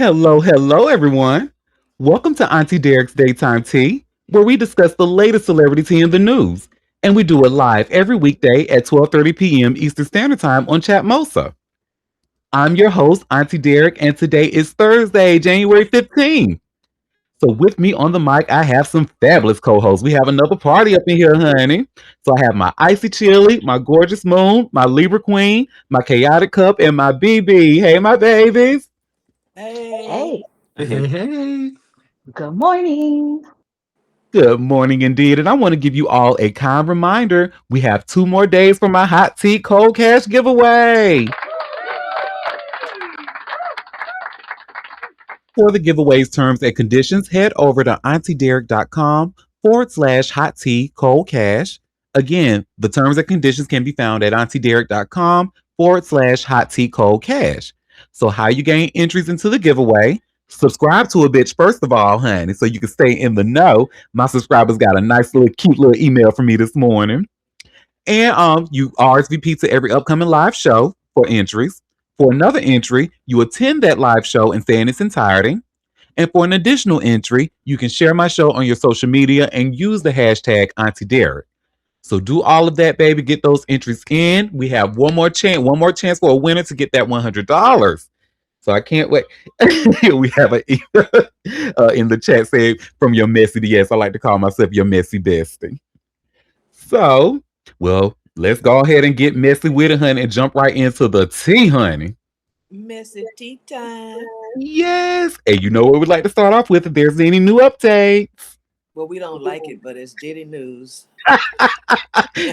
Hello, hello, everyone. Welcome to Auntie Derek's Daytime Tea, where we discuss the latest celebrity tea in the news. And we do it live every weekday at 12:30 p.m. Eastern Standard Time on Chatmosa. I'm your host, Auntie Derek, and today is Thursday, January 15th. So with me on the mic, I have some fabulous co-hosts. We have another party up in here, honey. So I have my Icy Chili, my Gorgeous Moon, my Libra Queen, my Chaotic Cup, and my BB. Hey, my babies. Hey. Hey, Hey, hey, hey. good morning. Good morning indeed. And I want to give you all a kind reminder. We have 2 more days for my hot tea cold cash giveaway. For the giveaway's terms and conditions, head over to auntiederek.com/hot tea cold cash. Again, the terms and conditions can be found at auntiederek.com/hot tea cold cash. So, how you gain entries into the giveaway? Subscribe to a bitch first of all, honey, so you can stay in the know. My subscribers got a nice little cute little email from me this morning. And you RSVP to every upcoming live show for entries. For another entry, you attend that live show and stay in its entirety. And for an additional entry, you can share my show on your social media and use the hashtag Auntie Derek. So do all of that, baby. Get those entries in. We have one more chance for a winner to get that $100. So I can't wait. We have a in the chat saying from your messy yes. I like to call myself your messy bestie. So, well, let's go ahead and get messy with it, honey, and jump right into the tea, honey. Messy tea time. Yes. And you know what we'd like to start off with if there's any new updates. Well, we don't like it, but it's Diddy news.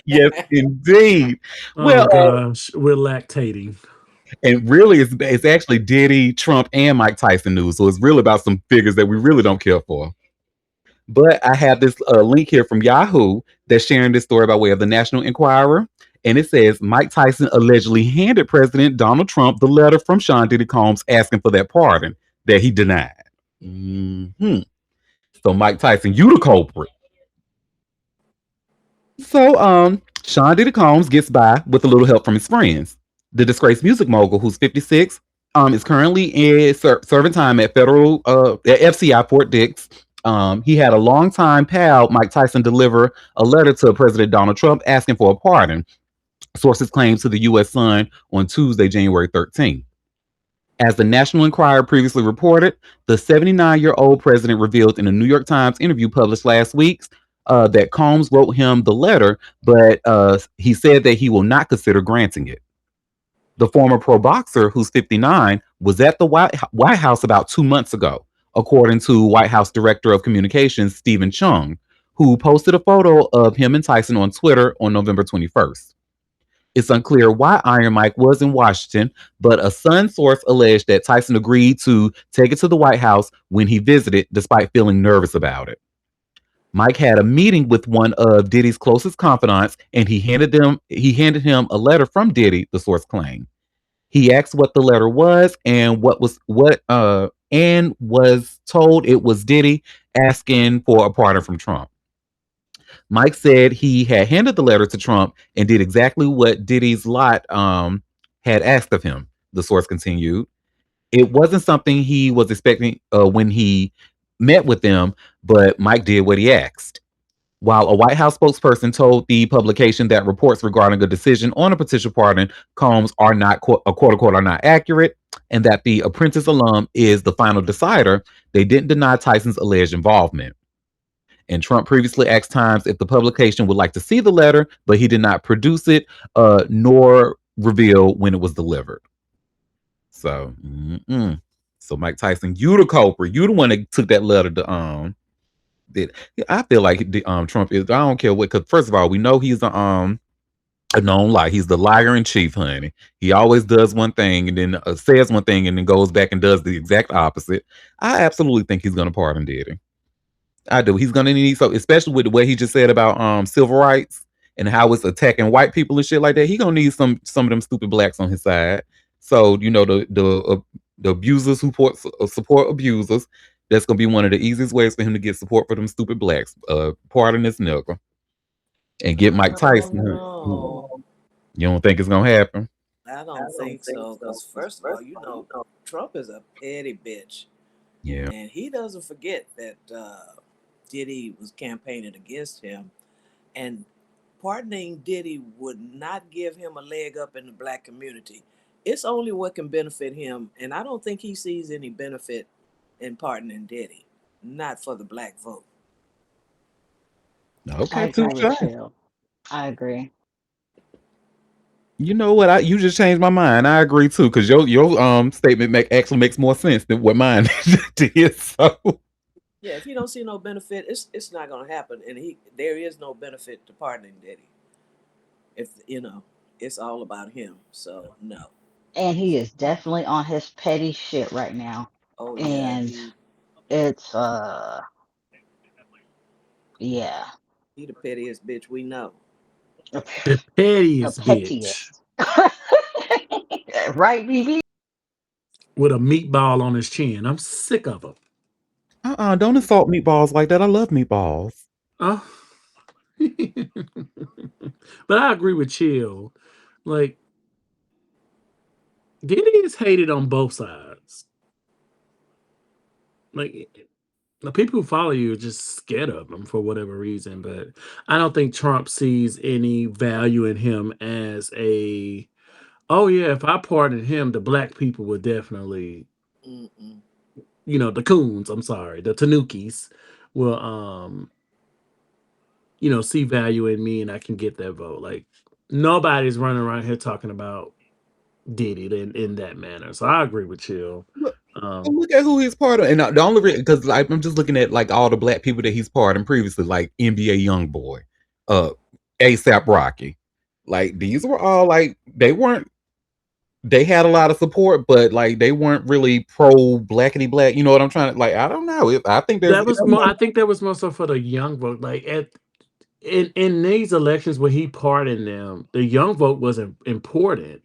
Yes, indeed. Oh Well, gosh, we're lactating. and really, it's actually Diddy, Trump, and Mike Tyson news. So it's really about some figures that we really don't care for. But I have this link here from Yahoo that's sharing this story by way of the National Enquirer. And it says Mike Tyson allegedly handed President Donald Trump the letter from Sean Diddy Combs asking for that pardon that he denied. Mhm. So Mike Tyson, you the culprit. So Sean Diddy Combs gets by with a little help from his friends. The disgraced music mogul, who's 56, is currently serving time at federal at FCI Fort Dix. He had a longtime pal, Mike Tyson, deliver a letter to President Donald Trump asking for a pardon. Sources claim to the U.S. Sun on Tuesday, January 13th. As the National Enquirer previously reported, the 79-year-old president revealed in a New York Times interview published last week that Combs wrote him the letter, but he said that he will not consider granting it. The former pro boxer, who's 59, was at the White House about 2 months ago, according to White House Director of Communications Stephen Chung, who posted a photo of him and Tyson on Twitter on November 21st. It's unclear why Iron Mike was in Washington, but a Sun source alleged that Tyson agreed to take it to the White House when he visited, despite feeling nervous about it. Mike had a meeting with one of Diddy's closest confidants, and he handed him a letter from Diddy, the source claimed. He asked what the letter was and was told it was Diddy asking for a pardon from Trump. Mike said he had handed the letter to Trump and did exactly what Diddy's lot had asked of him, the source continued. It wasn't something he was expecting when he met with them, but Mike did what he asked. While a White House spokesperson told the publication that reports regarding a decision on a potential pardon, Combs are not quote unquote are not accurate, and that the Apprentice alum is the final decider, they didn't deny Tyson's alleged involvement. And Trump previously asked Times if the publication would like to see the letter, but he did not produce it nor reveal when it was delivered. So, so Mike Tyson, you the culprit. You the one that took that letter to did. I feel like Trump is. I don't care what. Because first of all, we know he's a known lie. He's the liar in chief, honey. He always does one thing and then says one thing and then goes back and does the exact opposite. I absolutely think he's going to pardon Diddy. I do. He's gonna need so, especially with the way he just said about civil rights and how it's attacking white people and shit like that. He gonna need some of them stupid blacks on his side. So you know the abusers who support abusers. That's gonna be one of the easiest ways for him to get support for them stupid blacks. Pardon this nigga and get Mike Oh Tyson. no. You don't think it's gonna happen? I don't think so. Because, first of all, Trump is a petty bitch. Yeah. And he doesn't forget that Diddy was campaigning against him. And pardoning Diddy would not give him a leg up in the black community. It's only what can benefit him. And I don't think he sees any benefit in pardoning Diddy, not for the black vote. I Okay, agree touche. with you. I agree. You know what? You just changed my mind. I agree too, because your statement actually makes more sense than what mine did. So Yeah, if he don't see no benefit, it's not gonna happen. And there is no benefit to pardoning Diddy. If it's all about him. So no. And he is definitely on his petty shit right now. Oh yeah, And it's yeah, he the pettiest bitch we know. the The the pettiest bitch pettiest. Right, BB? with a meatball on his chin. I'm sick of her. don't insult meatballs like that. I love meatballs. Oh. But I agree with Chill. Like, Diddy is hated on both sides. Like, the people who follow you are just scared of him for whatever reason. But I don't think Trump sees any value in him as a, oh yeah, if I pardoned him, the black people would definitely, Mm-mm. the coons, I'm sorry, the Tanukis will see value in me and I can get that vote. Like nobody's running around here talking about Diddy in that manner. So I agree with you. Look, Um, look at who he's part of, and the only reason because like, I'm just looking at like all the black people that he's pardoned previously, like NBA YoungBoy, uh, ASAP Rocky. Like these were all like they weren't. They had a lot of support, but like they weren't really pro blackity black. You know what I'm trying to like? I don't know. I think there's that was more. I think that was more so for the young vote. Like in these elections when he pardoned them, the young vote wasn't important.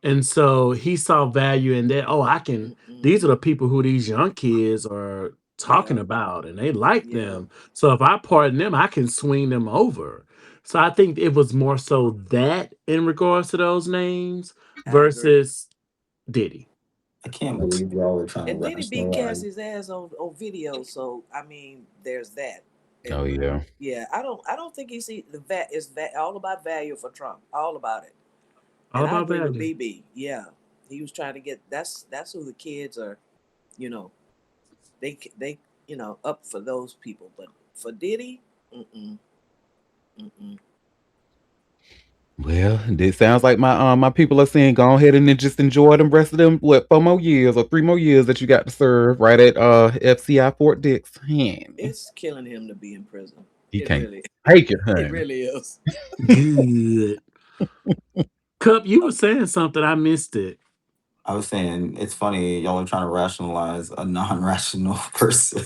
And so he saw value in that. Oh, I can these are Mm-mm. the people who these young kids are talking Yeah, about and they like yeah, them. So if I pardon them, I can swing them over. So I think it was more so that in regards to those names I agree. versus Diddy. I can't believe y'all were trying to And Diddy beat rationalize. Cassie's ass on video, so I mean, there's that. Oh And yeah. yeah, I don't think he see the vat is that all about value for Trump, all about it. All And I about agree with value. BB. Yeah, he was trying to get that's who the kids are. You know, they up for those people, but for Diddy, mm-mm, mm-mm. Well, it sounds like my people are saying go ahead and then just enjoy the rest of them 4 more years or 3 more years that you got to serve right at FCI Fort Dix. Honey. It's killing him to be in prison. He It can't really, take it, it honey. really is. Good. Cup, you were saying something. I missed it. I was saying it's funny y'all are trying to rationalize a non-rational person.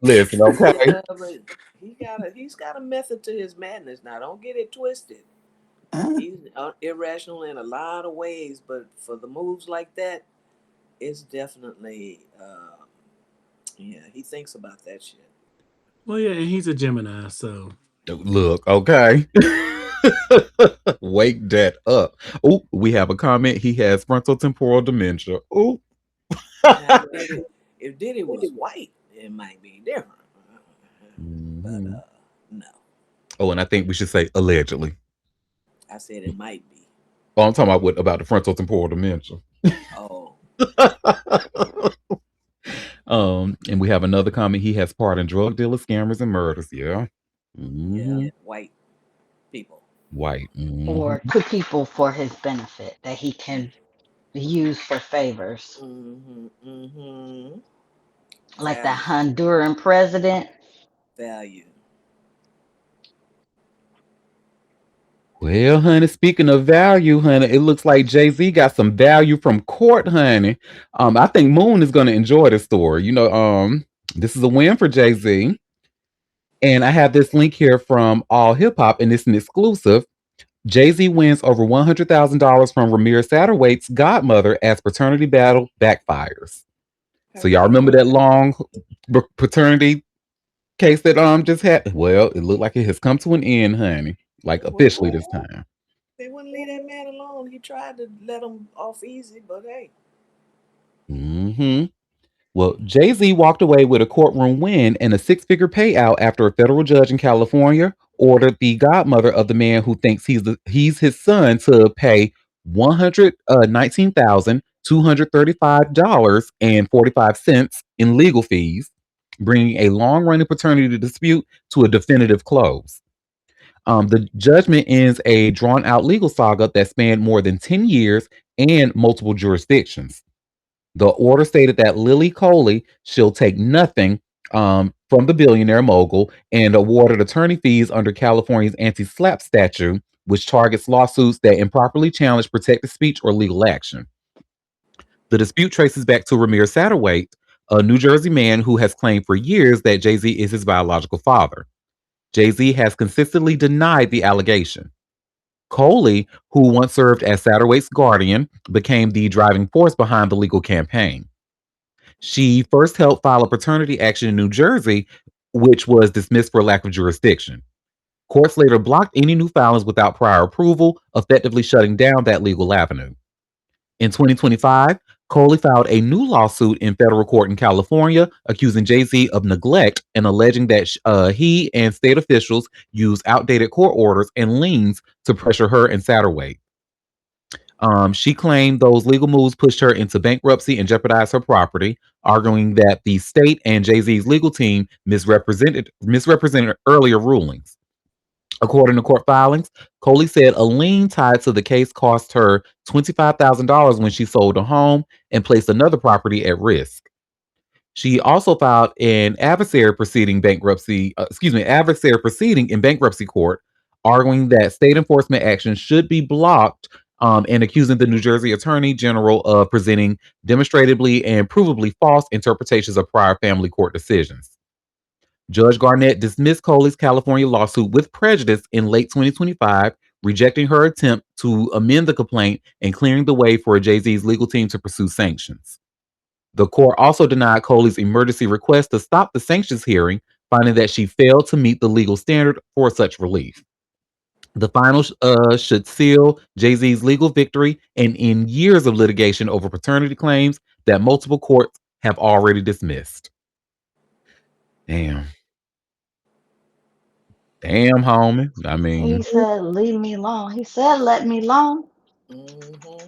Listen, okay. Yeah, but he's got a method to his madness. Now, don't get it twisted. Eh, He's irrational in a lot of ways, but for the moves like that, it's definitely yeah. He thinks about that shit. Well, yeah, and he's a Gemini, so Look, okay. Wake that up. Oh, we have a comment. He has frontal temporal dementia. Oh. Now, if Diddy was white, it might be different. But Mhm. no, Oh, and I think we should say allegedly. I said it might be. Oh, I'm talking about what about the frontal temporal dementia. Oh, And we have another comment. He has pardoned drug dealers, scammers, and murders. Yeah. yeah, Hmm. white people. White. Or to people for his benefit that he can use for favors. Mm-hmm. Mm-hmm. Like the Value. Honduran president. Value. Well, honey, speaking of value, honey, it looks like Jay-Z got some value from court, honey. I think Moon is gonna enjoy this story. This is a win for Jay-Z. And I have this link here from All Hip Hop, and it's an exclusive. Jay-Z wins over $100,000 from Ramir Satterwhite's godmother as paternity battle backfires. So y'all remember that long paternity case that just happened? Well, it looked like it has come to an end, honey. Like What? officially this time. They wouldn't leave that man alone. He tried to let him off easy, but hey. Hmm. Well, Jay Z walked away with a courtroom win and a six-figure payout after a federal judge in California ordered the godmother of the man who thinks he's his son to pay $119,235.45 in legal fees, bringing a long-running paternity dispute to a definitive close. The judgment ends a drawn-out legal saga that spanned more than 10 years and multiple jurisdictions. The order stated that Lily Coley shall take nothing from the billionaire mogul and awarded attorney fees under California's anti-SLAPP statute, which targets lawsuits that improperly challenge protected speech or legal action. The dispute traces back to Ramir Satterwhite, a New Jersey man who has claimed for years that Jay Z is his biological father. Jay Z has consistently denied the allegation. Coley, who once served as Satterwhite's guardian, became the driving force behind the legal campaign. She first helped file a paternity action in New Jersey, which was dismissed for lack of jurisdiction. Courts later blocked any new filings without prior approval, effectively shutting down that legal avenue. In 2025, Coley filed a new lawsuit in federal court in California, accusing Jay Z of neglect and alleging that he and state officials used outdated court orders and liens to pressure her and Satterwhite. She claimed those legal moves pushed her into bankruptcy and jeopardized her property, arguing that the state and Jay Z's legal team misrepresented earlier rulings. According to court filings, Coley said a lien tied to the case cost her $25,000 when she sold a home and placed another property at risk. She also filed an adversary proceeding in bankruptcy court, arguing that state enforcement action should be blocked, and accusing the New Jersey Attorney General of presenting demonstrably and provably false interpretations of prior family court decisions. Judge Garnett dismissed Coley's California lawsuit with prejudice in late 2025, rejecting her attempt to amend the complaint and clearing the way for Jay Z's legal team to pursue sanctions. The court also denied Coley's emergency request to stop the sanctions hearing, finding that she failed to meet the legal standard for such relief. The final should seal Jay Z's legal victory and end years of litigation over paternity claims that multiple courts have already dismissed. Damn. Damn, homie. I He mean, said, "Leave me alone." He said, "Let me alone." Mm-hmm.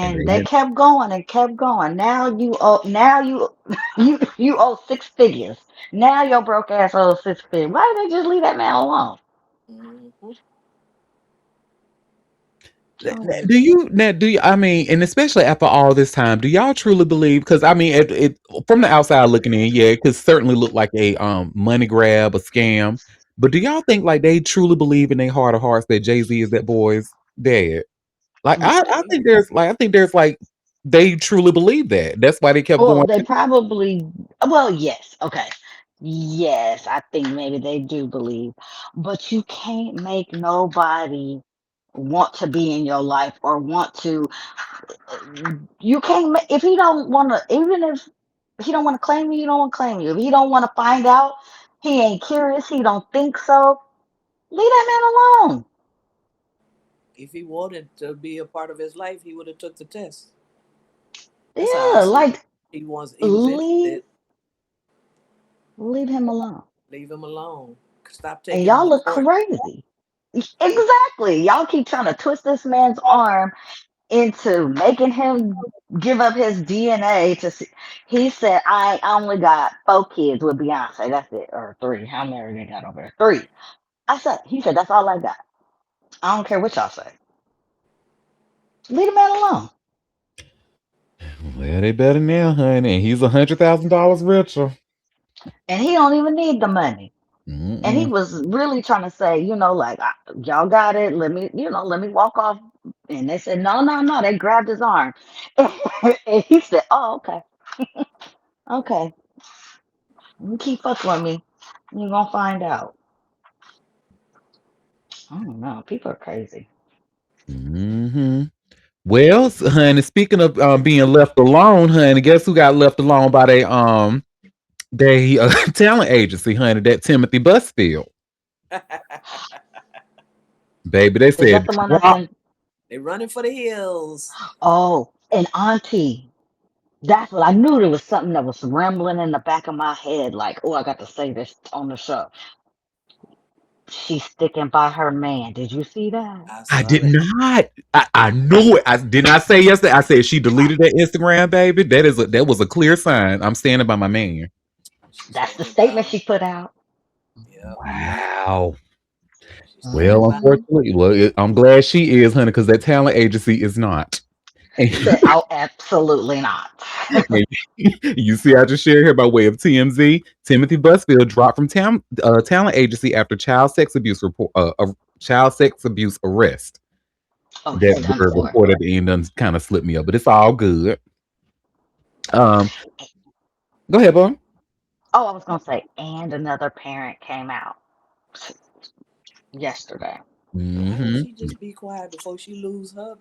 and And they they had, kept going and kept going. Now you you owe six figures. Now your broke ass owes 6 figures. Why did they just leave that man alone? Mm-hmm. Childish. do you I mean, and especially after all this time, do y'all truly believe? Because I mean, it from the outside looking in, yeah, it could certainly look like a money grab, a scam. But do y'all think like they truly believe in their heart of hearts that Jay Z is that boy's dad? Like I think there's like they truly believe that. That's why they kept Well, going. they probably, well, yes, okay. Yes, I think maybe they do believe, but you can't make nobody want to be in your life or want to. You can't if he don't want to, even if he don't want to claim you, he don't want to claim you. If he don't want to find out, he ain't curious, he don't think so. Leave that man alone. If he wanted to be a part of his life, he would have took the test. That's how I Yeah, see it. like He was leave interested. leave him alone. Leave him alone. Stop And taking him y'all to look court. crazy. Exactly. Y'all keep trying to twist this man's arm into making him give up his DNA to see. He said, I only got 4 kids with Beyonce. That's it. Or three. How many they got over there? Three. He said, that's all I got. I don't care what y'all say. Leave the man alone. Well, they better now, honey. And he's $100,000 richer. And he don't even need the money. And he Mm-mm. was really trying to say, like, y'all got it. Let me walk off. And they said, no, no, no. They grabbed his arm. And he said, oh, okay. Okay. You keep fucking with me. You're going to find out. I don't know. People are crazy. Hmm. Well, honey, speaking of being left alone, honey, guess who got left alone by they talent agency, honey, that Timothy Busfield. Baby, they Is that said the one that's drop. in? They running for the hills. Oh, and Auntie. That's what I knew. There was something that was rambling in the back of my head. Like, oh, I got to say this on the show. She's sticking by her man. Did you see that? I I saw did that. not. I knew it. I did not say yesterday. I said she deleted that Instagram, baby. That was a clear sign. I'm standing by my man. She's That's the standing by statement him. she put out. Yep. Wow. She's standing Well, by him. Hmm. unfortunately, I'm glad she is, honey, because that talent agency is not. And Said, oh, absolutely not. you see, I just shared here by way of TMZ. Timothy Busfield dropped from talent agency after child sex abuse arrest. Oh, That he's done word for. report at the end done kind of slipped me up, but it's all good. Um, Go ahead, boy. Oh, I was gonna say, and another parent came out yesterday. Why don't Hmm. she just be quiet before she lose her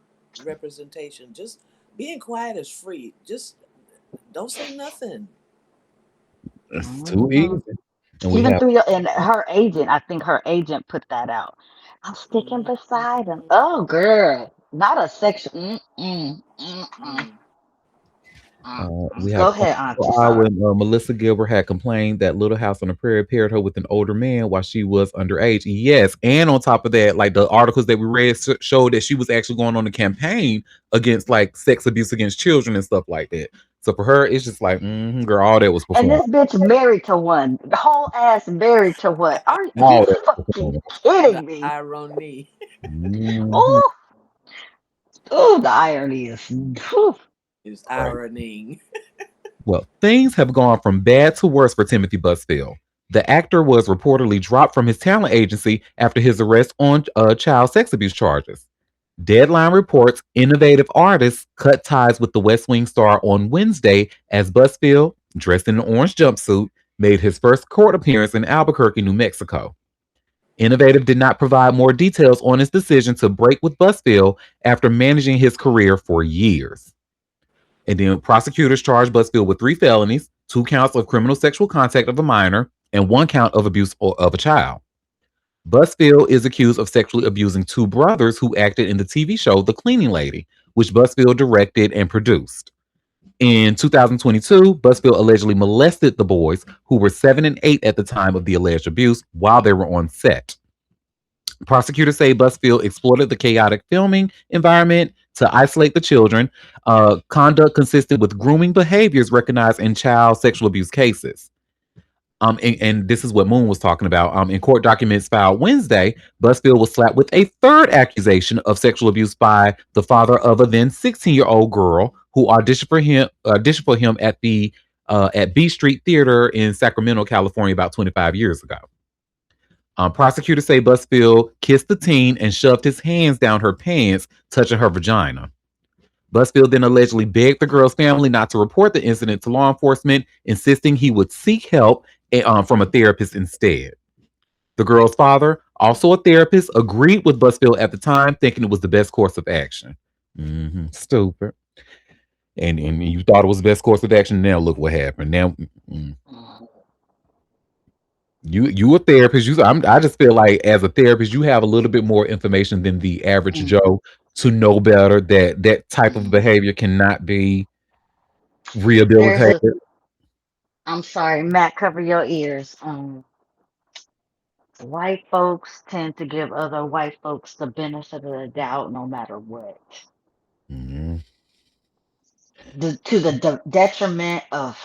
representation? Just being quiet is free. Just don't say nothing. It's too Hmm. easy. And we Even have through your and her agent, I think her agent put that out. I'm sticking beside him. Mm-hmm. Oh, girl, not a section. Mm. We have Go ahead, Auntie. Sorry. when Melissa Gilbert had complained that Little House on the Prairie paired her with an older man while she was underage. Yes, and on top of that, like the articles that we read showed that she was actually going on a campaign against like sex abuse against children and stuff like that. So for her, it's just like, girl, all that was And performed. this bitch married to one, the whole ass married to what? Are you All that was fucking performed. The kidding me? irony Mhm. Oh, oh, the irony is. Whew. is Right. ironing. Well, things have gone from bad to worse for Timothy Busfield. The actor was reportedly dropped from his talent agency after his arrest on child sex abuse charges. Deadline reports innovative artists cut ties with the West Wing star on Wednesday as Busfield, dressed in an orange jumpsuit, made his first court appearance in Albuquerque, New Mexico. Innovative did not provide more details on his decision to break with Busfield after managing his career for years. And then prosecutors charged Busfield with 3 felonies, 2 counts of criminal sexual contact of a minor, and 1 count of abuse of a child. Busfield is accused of sexually abusing 2 brothers who acted in the TV show The Cleaning Lady, which Busfield directed and produced. In 2022, Busfield allegedly molested the boys, who were 7 and 8 at the time of the alleged abuse, while they were on set. Prosecutors say Busfield exploited the chaotic filming environment to isolate the children, conduct consistent with grooming behaviors recognized in child sexual abuse cases. And this is what Moon was talking about. In court documents filed Wednesday, Busfield was slapped with a third accusation of sexual abuse by the father of a then 16-year-old girl who auditioned for him at B Street Theater in Sacramento, California, about 25 years ago. Prosecutors say Busfield kissed the teen and shoved his hands down her pants, touching her vagina. Busfield then allegedly begged the girl's family not to report the incident to law enforcement, insisting he would seek help from a therapist instead. The girl's father, also a therapist, agreed with Busfield at the time, thinking it was the best course of action. Stupid. And you thought it was the best course of action. Now look what happened. Now you a therapist. I just feel like as a therapist, you have a little bit more information than the average Mm, Joe to know better that that type of mm. behavior cannot be There's a. rehabilitated. I'm sorry, Matt. Cover your ears. White folks tend to give other white folks the benefit of the doubt, no matter what, Mhm. to the detriment of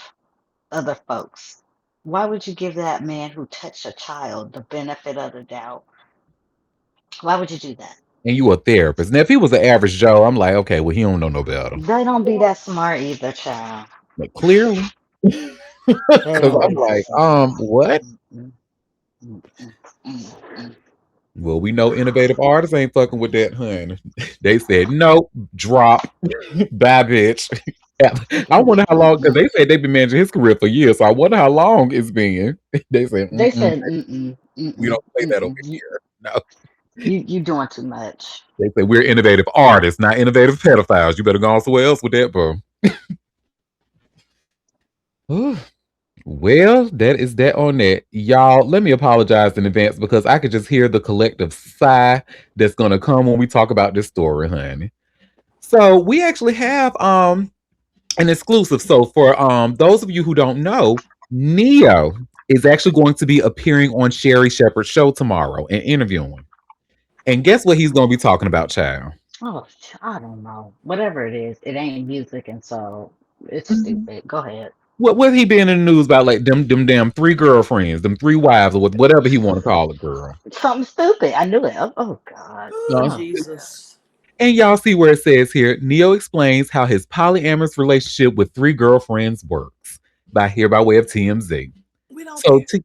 other folks. Why would you give that man who touched a child the benefit of the doubt? Why would you do that? And you a therapist. Now, if he was an average Joe, I'm like, okay, well, he don't know no better. They don't be that smart either, child. But clearly, They because don't I'm be that like, smart. what? Mm, mm, mm, mm, mm, mm. Well, we know innovative artists ain't fucking with that, honey. They said nope, drop, bye, bitch. I wonder how long because they said they've been managing his career for years. So I wonder how long it's been. They said They said, mm-mm, we mm-mm, don't play that over mm-mm. here. No, You doing too much. they said we're innovative artists, not innovative pedophiles. You better go on somewhere else with that, bro. Well, that is that on that. Y'all, let me apologize in advance because I could just hear the collective sigh that's gonna come when we talk about this story, honey. So we actually have an exclusive. So for those of you who don't know, Neo is actually going to be appearing on Sherry Shepherd's show tomorrow and interviewing. And guess what he's gonna be talking about, child? Oh, I don't know. Whatever it is, it ain't music, and so it's Mhm. stupid. Go ahead. What he been in the news about, like them damn three girlfriends, them three wives, or whatever he want to call it, girl. Something stupid. I knew it. Oh God. Oh, Uh, Oh. Jesus. and y'all see where it says here, Neo explains how his polyamorous relationship with three girlfriends works by way of TMZ. We don't So care.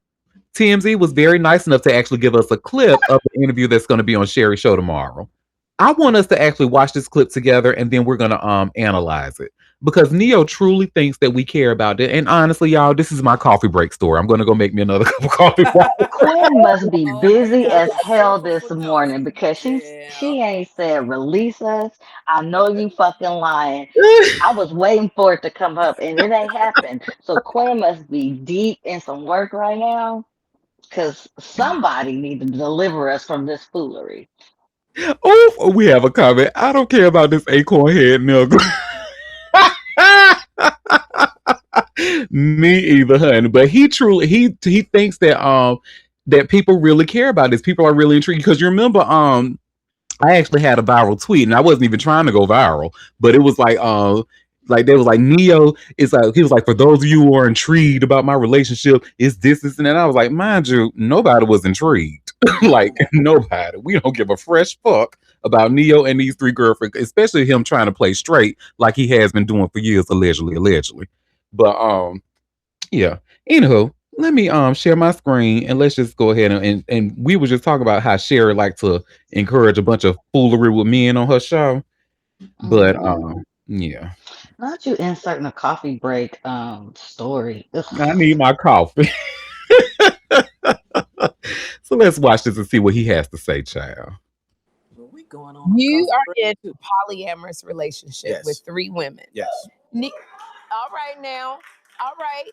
TMZ was very nice enough to actually give us a clip of the interview that's going to be on Sherry's show tomorrow. I want us to actually watch this clip together and then we're going to analyze it because Neo truly thinks that we care about it. And honestly, y'all, this is my coffee break story. I'm going to go make me another cup of coffee. Quinn must be Oh, you busy got as to hell suffer this for morning nothing. because Yeah. she ain't said release us. I know you fucking lying. I was waiting for it to come up and it ain't happened. So Quinn must be deep in some work right now because somebody need to deliver us from this foolery. Oh, we have a comment. I don't care about this acorn head nigga. Me either, honey. But he truly he thinks that people really care about this. People are really intrigued because you remember I actually had a viral tweet and I wasn't even trying to go viral, but it was like they was like Neo is like he was like for those of you who are intrigued about my relationship, it's this and that. I was like, mind you, nobody was intrigued. Like nobody. We don't give a fresh fuck about Neo and these three girlfriends, especially him trying to play straight like he has been doing for years, allegedly. But yeah. Anywho, let me share my screen and let's just go ahead and we were just talking about how Sherry like to encourage a bunch of foolery with men on her show. But Hmm. yeah. Not you inserting a coffee break story. Ugh. I need my coffee. So let's watch this and see what he has to say, child. Well, we going on a You coffee are break in too. a polyamorous relationship with Yes. three women. Yes. All right now. All right.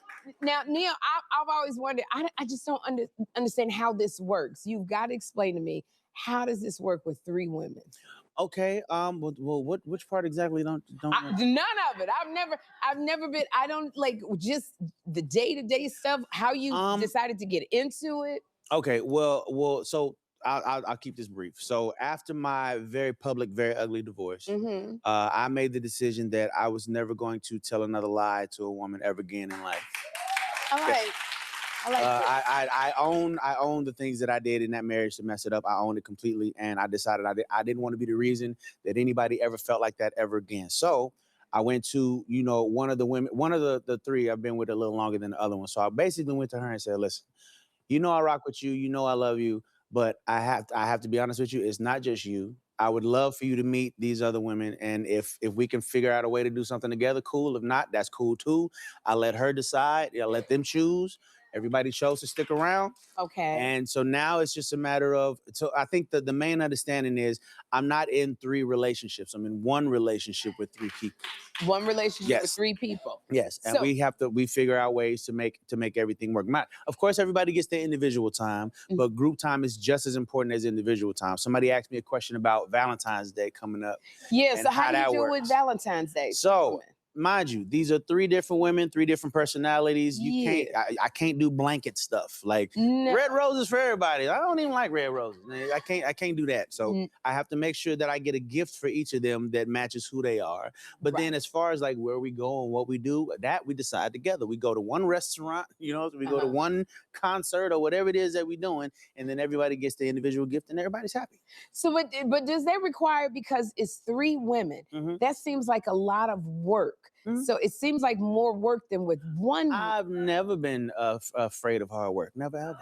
Now, Neil, I've always wondered, I just don't understand how this works. You've got to explain to me, how does this work with three women? Okay. Well, which part exactly don't? None of it. I've never been, I don't like just the day-to-day stuff, how you decided to get into it. Okay. Well. So I'll keep this brief. So after my very public, very ugly divorce, Mm-hmm. I made the decision that I was never going to tell another lie to a woman ever again in life. All right. I like that. I own the things that I did in that marriage to mess it up. I own it completely, and I decided I didn't want to be the reason that anybody ever felt like that ever again. So I went to one of the women, one of the three I've been with a little longer than the other one. So I basically went to her and said, "Listen, I rock with you. I love you, but I have to be honest with you. It's not just you. I would love for you to meet these other women, and if we can figure out a way to do something together, cool. If not, that's cool too. I let her decide. I let them choose. Everybody chose to stick around. Okay. And so now it's just a matter of, so I think that the main understanding is I'm not in three relationships. I'm in one relationship with three people. One relationship with Yes. three people. Yes, and So- we figure out ways to make everything work. Of course, everybody gets their individual time, but group time is just as important as individual time. Somebody asked me a question about Valentine's Day coming up. Yeah, and so how do you that do it with works. Valentine's Day? So, mind you, these are three different women, three different personalities. You can't, I can't do blanket stuff like red roses for everybody. I don't even like red roses. I can't do that. So I have to make sure that I get a gift for each of them that matches who they are. But then as far as like where we go and what we do, that we decide together. We go to one restaurant, we go to one concert or whatever it is that we're doing, and then everybody gets the individual gift and everybody's happy. So, but does that require, because it's three women, that seems like a lot of work. So it seems like more work than with one. I've never been afraid of hard work. Never ever.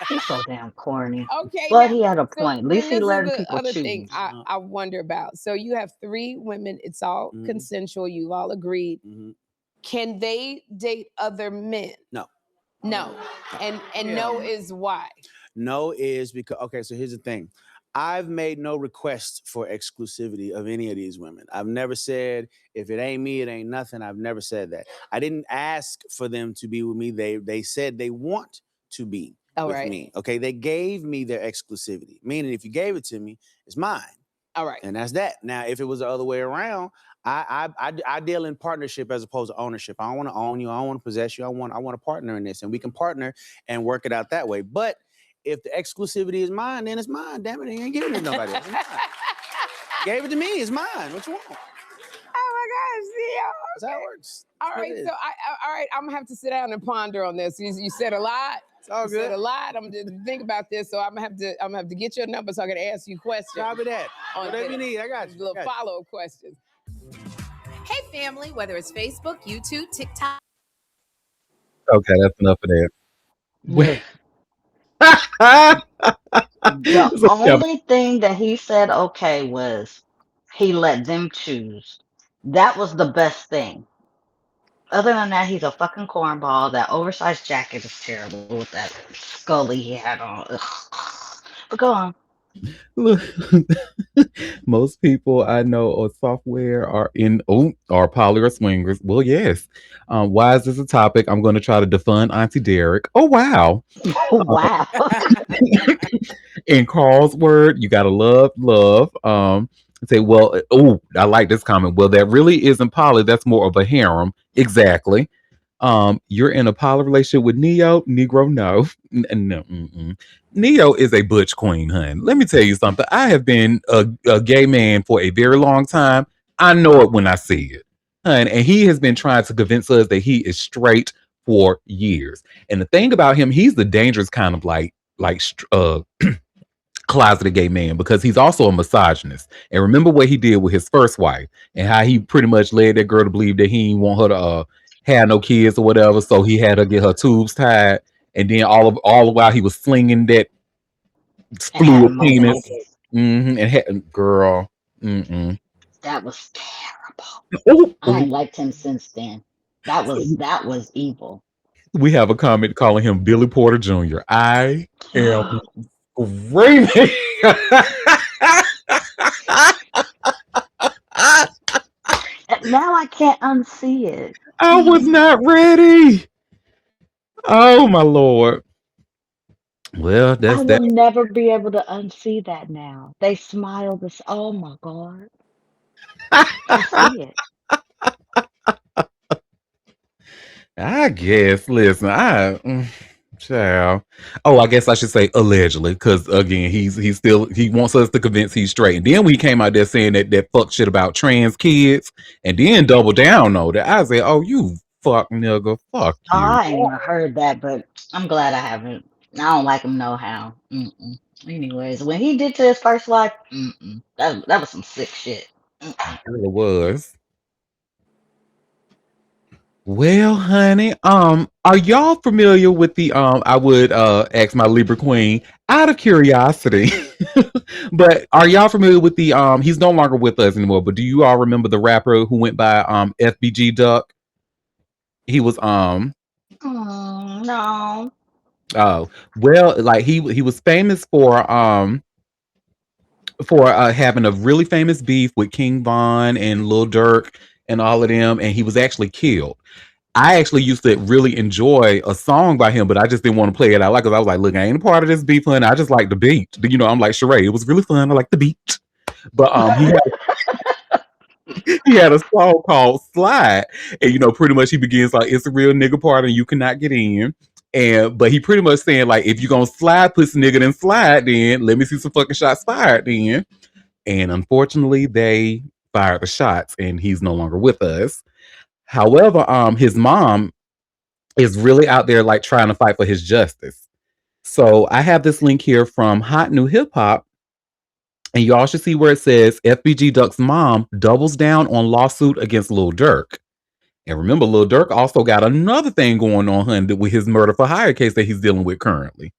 He's so damn corny. Okay, But now, he had a so point. At then least he this is letting the people other thing choose. I wonder about. So you have three women. It's all consensual. You've all agreed. Can they date other men? No. No. And no is why? No is because, okay, so here's the thing. I've made no request for exclusivity of any of these women. I've never said if it ain't me, it ain't nothing. I've never said that. I didn't ask for them to be with me. They said they want to be All with right. me. Okay, they gave me their exclusivity, meaning if you gave it to me, it's mine, All right. and that's that. Now, if it was the other way around, I deal in partnership as opposed to ownership. I don't want to own you. I don't want to possess you. I want a partner in this, and we can partner and work it out that way. But if the exclusivity is mine, then it's mine. Damn it, I ain't giving it to nobody else. It's mine. Gave it to me, it's mine. What you want? Oh my gosh, Theo. That's how it works. All That's what right, it is. so all right, I'm gonna have to sit down and ponder on this. You said a lot. It's all You said good. a lot. I'm gonna think about this, so I'm gonna have to get your number so I can ask you questions. Copy that. on Whatever you this. need, I got you. Little I got you. follow-up questions. Hey, family, whether it's Facebook, YouTube, TikTok. Okay, that's enough of that. Look, the So, yeah, only thing that he said okay was he let them choose. That was the best thing. Other than that, he's a fucking cornball. That oversized jacket is terrible with that scully he had on. Ugh. But go on. look, most people I know on software are poly or swingers. Well, yes. Why is this a topic? I'm going to try to defund Auntie Derek. Oh wow! Wow. In Carl's word, you gotta love. Say, well, oh, I like this comment. Well, that really isn't poly. That's more of a harem. Exactly. You're in a poly relationship with Neo. Negro, no, no. Mm-mm. Neo is a butch queen, hun. Let me tell you something. I have been a gay man for a very long time. I know it when I see it, hun. And he has been trying to convince us that he is straight for years. And the thing about him, he's the dangerous kind of closeted gay man because he's also a misogynist. And remember what he did with his first wife and how he pretty much led that girl to believe that he didn't want her to have no kids or whatever. So he had her get her tubes tied, and then all the while he was slinging that And having fluid more penis. babies. And girl, mm-mm. That was terrible. Ooh, I ooh. ain't liked him since then. That was evil. We have a comment calling him Billy Porter Jr. I am screaming. Now I can't unsee it. I was not ready. Oh my lord. Well, I that's will that. never be able to unsee that now. They smile this. Oh my God. I see it. I guess. Listen, child. Oh, I guess I should say allegedly, because again, he's still he wants us to convince he's straight. And then we came out there saying that fuck shit about trans kids, and then double down on that. I said, oh, you fuck nigga, fuck you. I ain't even heard that, but I'm glad I haven't. I don't like him no how. Mm-mm. Anyways, when he did to his first wife, that was some sick shit. Mm-mm. It really was. Well, honey, are y'all familiar with the I would ask my Libra Queen out of curiosity. But are y'all familiar with the he's no longer with us anymore, but do you all remember the rapper who went by FBG Duck? He was Oh, no. oh well, like he was famous for having a really famous beef with King Von and Lil Durk and all of them, and he was actually killed. I actually used to really enjoy a song by him, but I just didn't want to play it out loud because I was like, look, I ain't a part of this beef, honey. I just like the beat. You know, I'm like Sheree. It was really fun. I like the beat. But he had a song called Slide. And pretty much he begins like it's a real nigga party and you cannot get in. And but he pretty much saying, like, if you're gonna slide pussy nigga, then slide, then let me see some fucking shots fired then. And unfortunately they fired the shots and he's no longer with us. However, his mom is really out there like trying to fight for his justice. So I have this link here from Hot New Hip Hop, and y'all should see where it says FBG Duck's mom doubles down on lawsuit against Lil Durk. And remember, Lil Durk also got another thing going on with his murder for hire case that he's dealing with currently.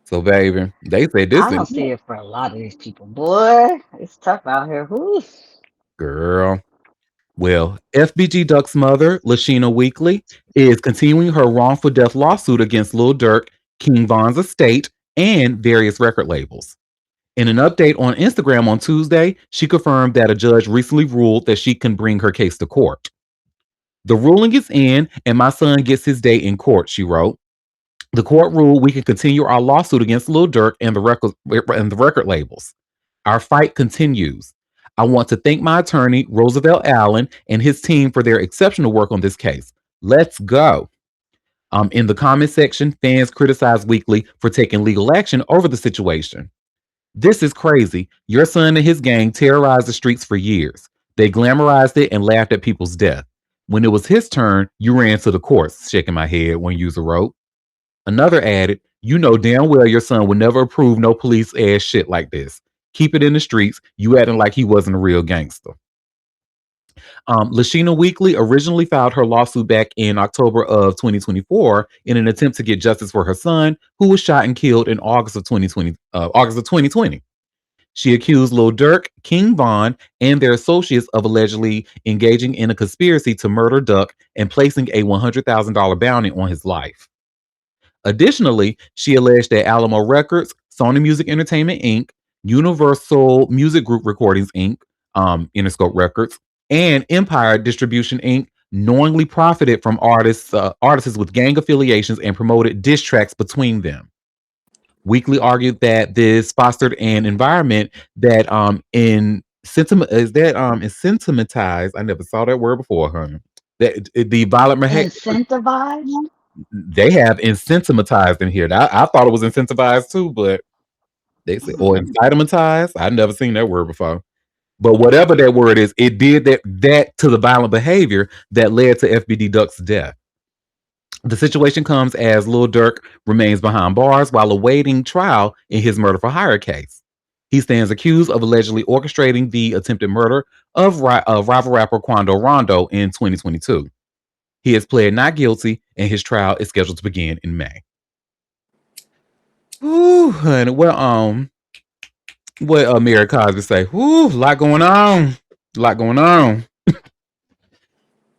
So, baby, they say this I is don't see it for a lot of these people. Boy, it's tough out here. Whew. girl. Well, FBG Duck's mother, Lashina Weekly, is continuing her wrongful death lawsuit against Lil Durk, King Von's estate, and various record labels. In an update on Instagram on Tuesday, she confirmed that a judge recently ruled that she can bring her case to court. The ruling is in, and my son gets his day in court, she wrote. The court ruled we can continue our lawsuit against Lil Durk and the record labels. Our fight continues. I want to thank my attorney, Roosevelt Allen, and his team for their exceptional work on this case. Let's go. In the comment section, fans criticized Weekly for taking legal action over the situation. This is crazy. Your son and his gang terrorized the streets for years. They glamorized it and laughed at people's death. When it was his turn, you ran to the courts, shaking my head, one user wrote. Another added, you know damn well your son would never approve no police ass shit like this. Keep it in the streets. You acting like he wasn't a real gangster. Lashina Weekly originally filed her lawsuit back in October of 2024 in an attempt to get justice for her son, who was shot and killed in August of 2020. She accused Lil Durk, King Von, and their associates of allegedly engaging in a conspiracy to murder Duck and placing a $100,000 bounty on his life. Additionally, she alleged that Alamo Records, Sony Music Entertainment Inc., Universal Music Group Recordings Inc., Interscope Records, and Empire Distribution Inc. knowingly profited from artists with gang affiliations and promoted diss tracks between them. Weekly argued that this fostered an environment that incentivized. I never saw that word before, honey. That the violent behavior Incentivized? they have incentivized in here. I thought it was incentivized too, but they say or incitamentized. I've never seen that word before. But whatever that word is, it did that to the violent behavior that led to FBD Duck's death. The situation comes as Lil Durk remains behind bars while awaiting trial in his murder for hire case. He stands accused of allegedly orchestrating the attempted murder of rival rapper Quando Rondo in 2022. He has pled not guilty, and his trial is scheduled to begin in May. Ooh, honey, what Mary Cosby say? Ooh, a lot going on, a lot going on.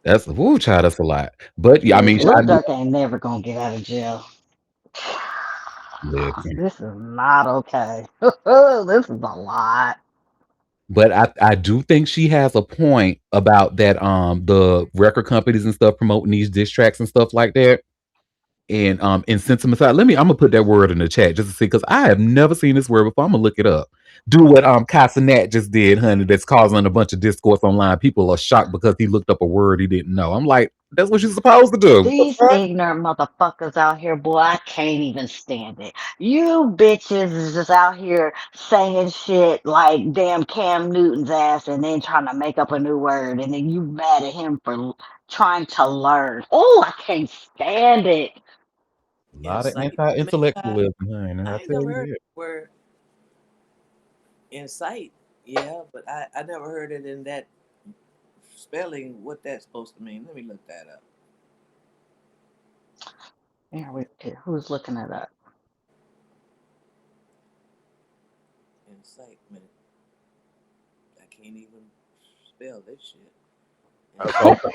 That's child. That's a lot. But yeah, I mean, Lil Durk ain't never gonna get out of jail. listen. This is not okay. This is a lot. But I do think she has a point about that. The record companies and stuff promoting these diss tracks and stuff like that. And incentivize. I'm gonna put that word in the chat just to see because I have never seen this word before. I'm gonna look it up. Do what Casanat just did, honey. That's causing a bunch of discourse online. People are shocked because he looked up a word he didn't know. I'm like, that's what you're supposed to do. These ignorant motherfuckers out here, boy, I can't even stand it. You bitches is just out here saying shit like damn Cam Newton's ass and then trying to make up a new word and then you mad at him for trying to learn. Oh, I can't stand it. A lot of Incite. anti-intellectualism, honey. I I ain't tell never you heard that. the word incite. Yeah, but I never heard it in that spelling. What that's supposed to mean? Let me look that up. Yeah, who's looking it up? Incitement. I can't even spell this shit. Okay.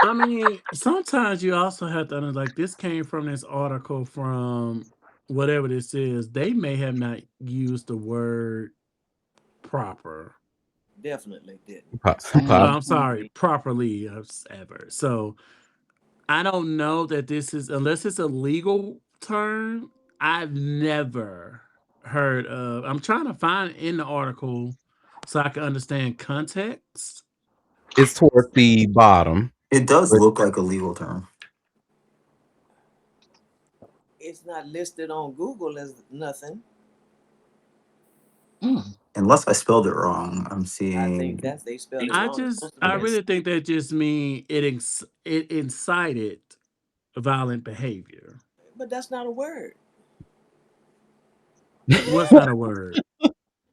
I mean, sometimes you also have to like this came from this article from whatever this is. They may have not used the word proper. Definitely didn't. Pos- I'm sorry, properly ever. So I don't know that this is unless it's a legal term. I've never heard of. I'm trying to find it in the article so I can understand context. it's towards the bottom. It does look like a legal term. It's not listed on Google as nothing. Mm. Unless I spelled it wrong, I'm I think seeing. that's they spelled it wrong. It's supposed to I be Okay. really incite. think that just mean it incited violent behavior. But that's not a word. What's not a word?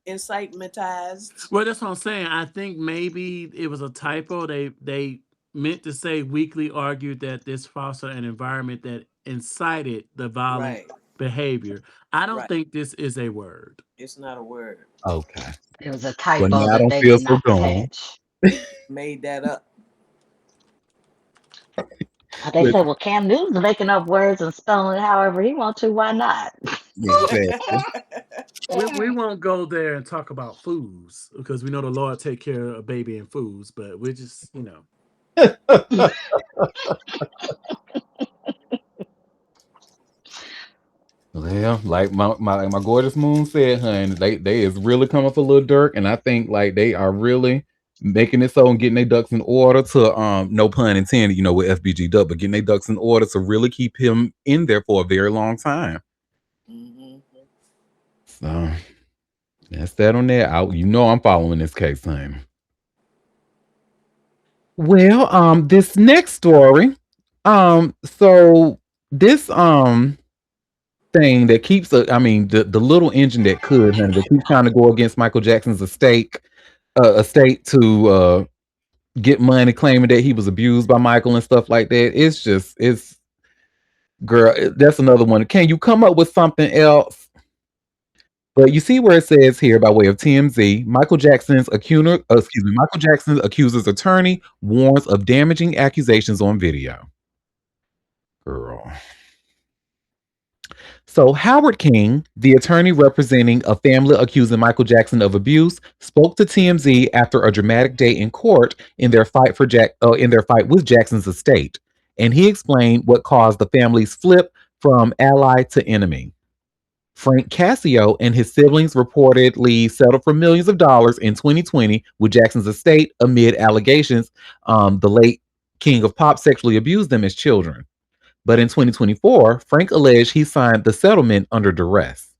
Incitementized. Well, that's what I'm saying. I think maybe it was a typo. They meant to say Weekly argued that this fostered an environment that incited the violent Right. behavior. I don't Right. think this is a word. It's not a word. Okay. It was a Well, typo now I that don't they feel did so not dumb. catch. Made that up. They said, well, Cam Newton's making up words and spelling it however he wants to. Why not? Exactly. We won't go there and talk about foods because we know the Lord take care of baby and foods, but we're just, Well, like my gorgeous moon said, honey, they is really coming for Little Dirk, and I think like they are really making it so and getting their ducks in order to no pun intended, with FBG Duck, but getting their ducks in order to really keep him in there for a very long time. Hmm. So that's that on that. I'm following this case, honey. Well, this next story, so this thing that keeps the little engine that could, honey, that keeps trying to go against Michael Jackson's estate to get money, claiming that he was abused by Michael and stuff like that. It's girl, that's another one. Can you come up with something else? But you see where it says here by way of TMZ, Michael Jackson's accuser's attorney warns of damaging accusations on video. Girl. So, Howard King, the attorney representing a family accusing Michael Jackson of abuse, spoke to TMZ after a dramatic day in court in their fight with Jackson's estate, and he explained what caused the family's flip from ally to enemy. Frank Cascio and his siblings reportedly settled for millions of dollars in 2020 with Jackson's estate amid allegations the late King of Pop sexually abused them as children. But in 2024, Frank alleged he signed the settlement under duress.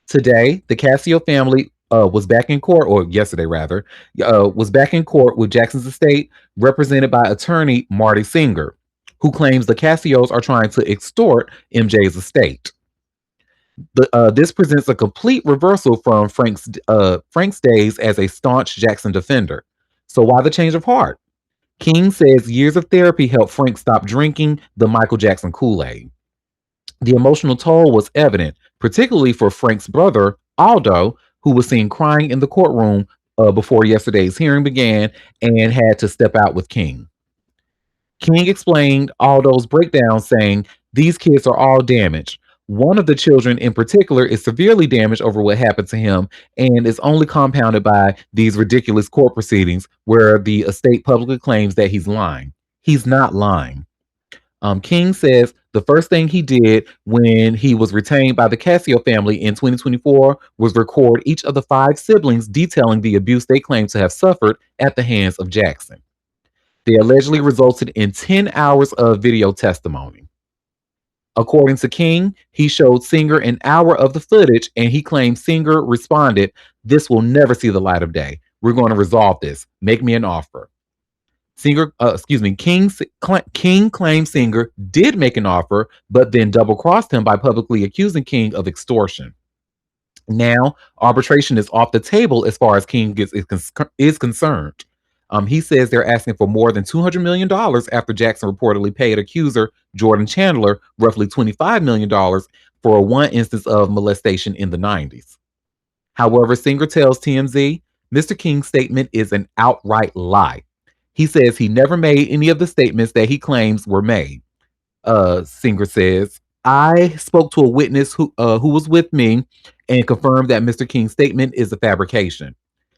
Today, the Casio family was back in court, or yesterday rather, was back in court with Jackson's estate, represented by attorney Marty Singer, who claims the Casios are trying to extort MJ's estate. This presents a complete reversal from Frank's days as a staunch Jackson defender. So why the change of heart? King says years of therapy helped Frank stop drinking the Michael Jackson Kool-Aid. The emotional toll was evident, particularly for Frank's brother, Aldo, who was seen crying in the courtroom before yesterday's hearing began and had to step out with King. King explained Aldo's breakdown, saying, "These kids are all damaged. One of the children in particular is severely damaged over what happened to him and is only compounded by these ridiculous court proceedings where the estate publicly claims that he's lying. He's not lying." King says the first thing he did when he was retained by the Casio family in 2024 was record each of the five siblings detailing the abuse they claim to have suffered at the hands of Jackson. They allegedly resulted in 10 hours of video testimony. According to King, he showed Singer an hour of the footage and he claimed Singer responded, "This will never see the light of day. We're going to resolve this. Make me an offer." King claimed Singer did make an offer, but then double crossed him by publicly accusing King of extortion. Now, arbitration is off the table as far as is concerned. He says they're asking for more than $200 million after Jackson reportedly paid accuser Jordan Chandler roughly $25 million for one instance of molestation in the 90s. However, Singer tells TMZ Mr. King's statement is an outright lie. He says he never made any of the statements that he claims were made. Singer says, "I spoke to a witness who was with me and confirmed that Mr. King's statement is a fabrication.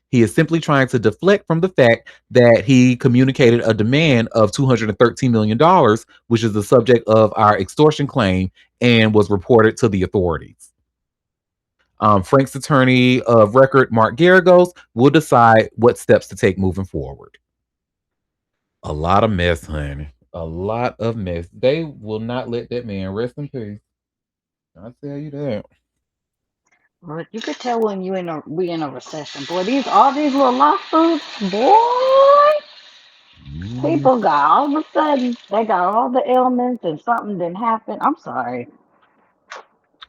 He is simply trying to deflect from the fact that he communicated a demand of $213 million, which is the subject of our extortion claim and was reported to the authorities." Frank's attorney of record, Mark Garagos, will decide what steps to take moving forward. A lot of mess, honey. A lot of mess. They will not let that man rest in peace. I'll tell you that. But you could tell when we in a recession. Boy, all these little lawsuits, boy, Mm, people got all of a sudden they got all the ailments and something didn't happen. I'm sorry.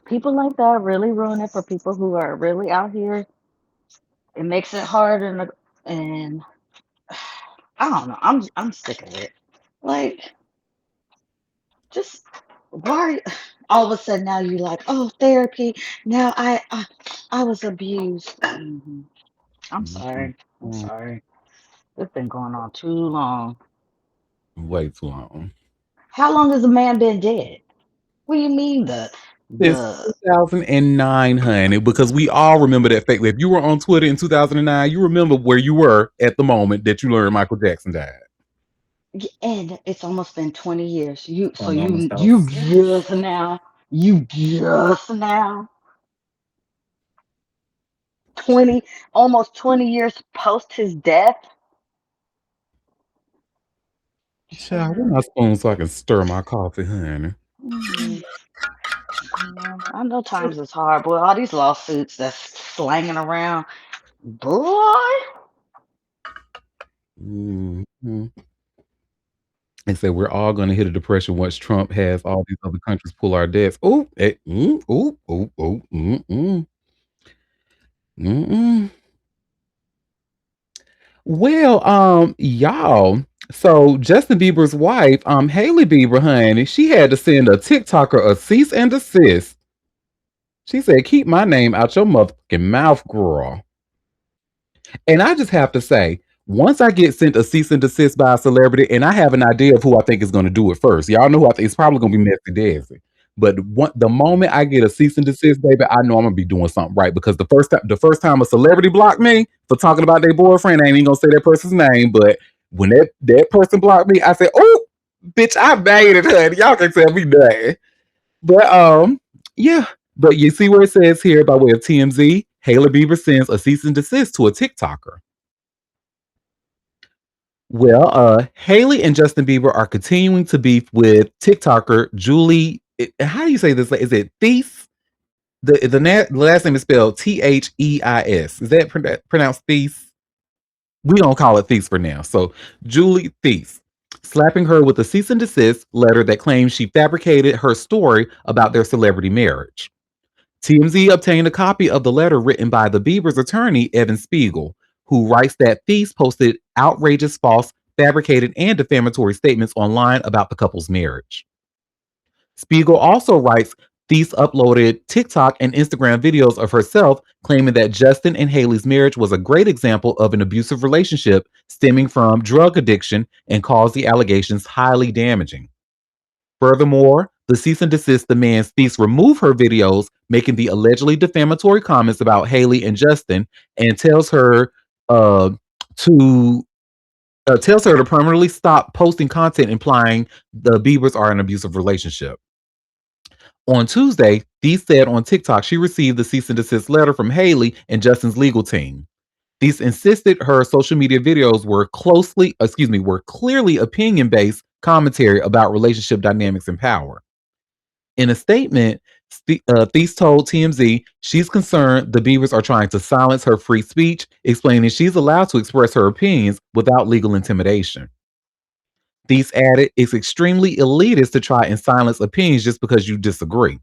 People like that really ruin it for people who are really out here. It makes it hard and I don't know. I'm sick of it. Like, just why all of a sudden now you like, oh, therapy. Now I was abused. I'm mm, sorry. I'm mm. sorry. It's been going on too long. Way too long. How long has a man been dead? What do you mean the Since The 2009, honey, because we all remember that fact. If you were on Twitter in 2009, you remember where you were at the moment that you learned Michael Jackson died. and it's almost been 20 years. So On almost you house. just now 20 almost 20 years post his death. Child, where my Child. spoon so I can stir my coffee, honey? Mm, yeah, I know times is hard, boy. All these lawsuits that's slanging around, boy. Mhm. And said we're all going to hit a depression once Trump has all these other countries pull our debts. Oh, ooh, ooh, ooh, mm. Well, y'all. So Justin Bieber's wife, Haley Bieber, honey, she had to send a TikToker a cease and desist. She said, "Keep my name out your motherfucking mouth, girl." And I just have to say, once I get sent a cease and desist by a celebrity, and I have an idea of who I think is going to do it first, y'all know who I think it's probably going to be Messy Daisy. But the moment I get a cease and desist, baby, I know I'm gonna be doing something right because the first time a celebrity blocked me for talking about their boyfriend, I ain't even gonna say that person's name, but when that person blocked me, I said, "Oh, bitch, I made it, honey. Y'all can tell me nothing." But yeah. But you see where it says here by way of TMZ, Hailey Bieber sends a cease and desist to a TikToker. Well, Haley and Justin Bieber are continuing to beef with TikToker Julie. How do you say this? Is it Thies? The last name is spelled Theis. Is that pronounced Thies? We don't call it Thies for now. So Julie Thies, slapping her with a cease and desist letter that claims she fabricated her story about their celebrity marriage. TMZ obtained a copy of the letter written by the Bieber's attorney, Evan Spiegel, who writes that Thies posted outrageous, false, fabricated, and defamatory statements online about the couple's marriage. Spiegel also writes Thies uploaded TikTok and Instagram videos of herself claiming that Justin and Haley's marriage was a great example of an abusive relationship stemming from drug addiction and calls the allegations highly damaging. Furthermore, the cease and desist demands Thies remove her videos making the allegedly defamatory comments about Haley and Justin, and uh, to tells her to permanently stop posting content implying the Biebers are in an abusive relationship. On Tuesday, Thies said on TikTok she received the cease and desist letter from Haley and Justin's legal team. Thies insisted her social media videos were clearly opinion-based commentary about relationship dynamics and power. In a statement, Thies told TMZ she's concerned the Beavers are trying to silence her free speech, explaining she's allowed to express her opinions without legal intimidation. Thies added, "It's extremely elitist to try and silence opinions just because you disagree.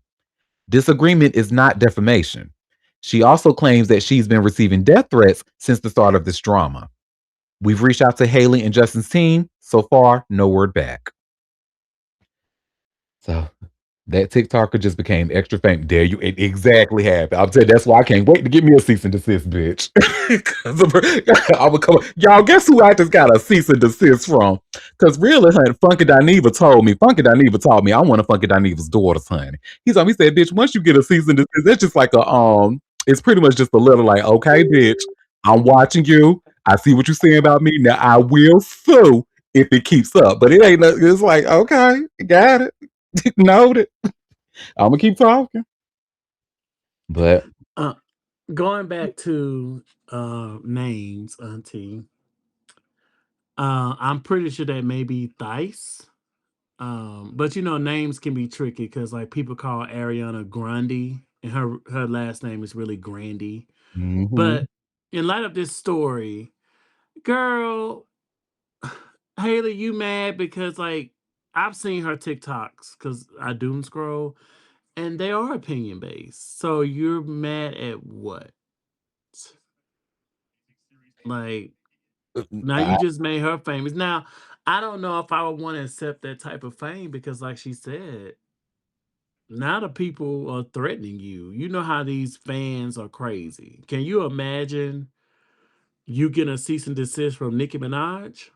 Disagreement is not defamation." She also claims that she's been receiving death threats since the start of this drama. "We've reached out to Haley and Justin's team. So far, no word back." So that TikToker just became extra famous. There you it exactly happened. I'm saying that's why I can't wait to get me a cease and desist, bitch. 'Cause I would come. Y'all, guess who I just got a cease and desist from? Because really, honey, Funky Dineva told me. Funky Dineva told me I want a Funky Dineva's daughters, honey. He said, "Bitch, once you get a cease and desist, that's just like a. It's pretty much just a little like, okay, bitch, I'm watching you. I see what you're saying about me. Now I will sue if it keeps up. But it ain't. It's like, okay, got it. Noted. I'm gonna keep talking. But Uh, going back to names, Auntie. I'm pretty sure that may be Thice. But you know, names can be tricky because like people call Ariana Grande, and her last name is really Grandy. mhm. But in light of this story, girl, Haley, you mad because like I've seen her TikToks because I doom scroll, and they are opinion based. So you're mad at what? Like now you I, just made her famous. Now I don't know if I would want to accept that type of fame because, like she said, now the people are threatening you. You know how these fans are crazy. Can you imagine you getting a cease and desist from Nicki Minaj?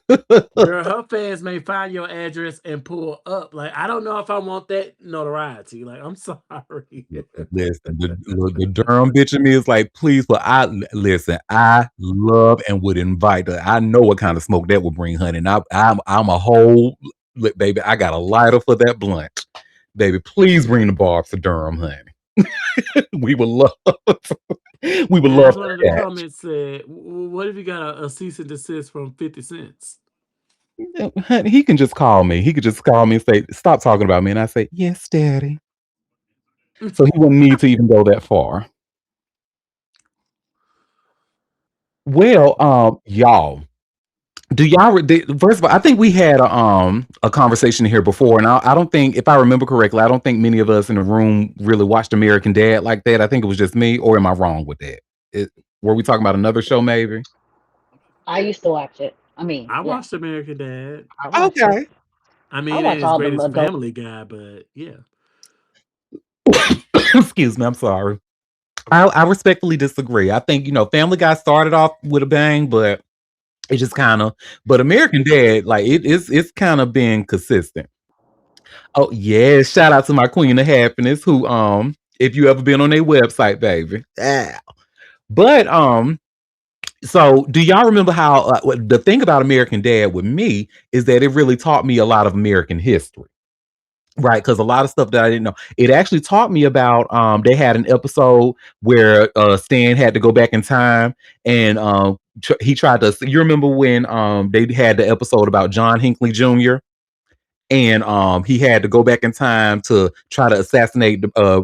Girl, her fans may find your address and pull up. Like, I don't know if I want that notoriety. Like, I'm sorry. Yeah, listen, the Durham bitch in me is like, please, but listen. I love and would invite her. I know what kind of smoke that would bring, honey. And I'm a whole look, baby. I got a lighter for that blunt, baby. Please bring the barbs to Durham, honey. we would love, we would love As one of the that. comments said, what if you got a cease and desist from 50 cents? Yeah, honey, he can just call me. He could just call me and say, "Stop talking about me," and I say, "Yes, Daddy." So he wouldn't need to even go that far. Well, y'all. First of all, I think we had a conversation here before, and I don't think, if I remember correctly, I don't think many of us in the room really watched American Dad like that. I think it was just me, or am I wrong with that? Were we talking about another show, maybe? I used to watch it. I mean, I yeah, watched American Dad. I watched it. Okay. I I mean, it ain't watch as all great them as adult. Family Guy, but yeah. Excuse me, I'm sorry. I respectfully disagree. I think Family Guy started off with a bang, but it just kind of. But American Dad, like it's kind of been consistent. Oh yeah, shout out to my Queen of Happiness, who if you ever been on their website, baby. Yeah. But so do y'all remember how the thing about American Dad with me is that it really taught me a lot of American history. Right, because a lot of stuff that I didn't know. It actually taught me about they had an episode where Stan had to go back in time and he tried to, you remember when they had the episode about John Hinckley Jr. and he had to go back in time to try to assassinate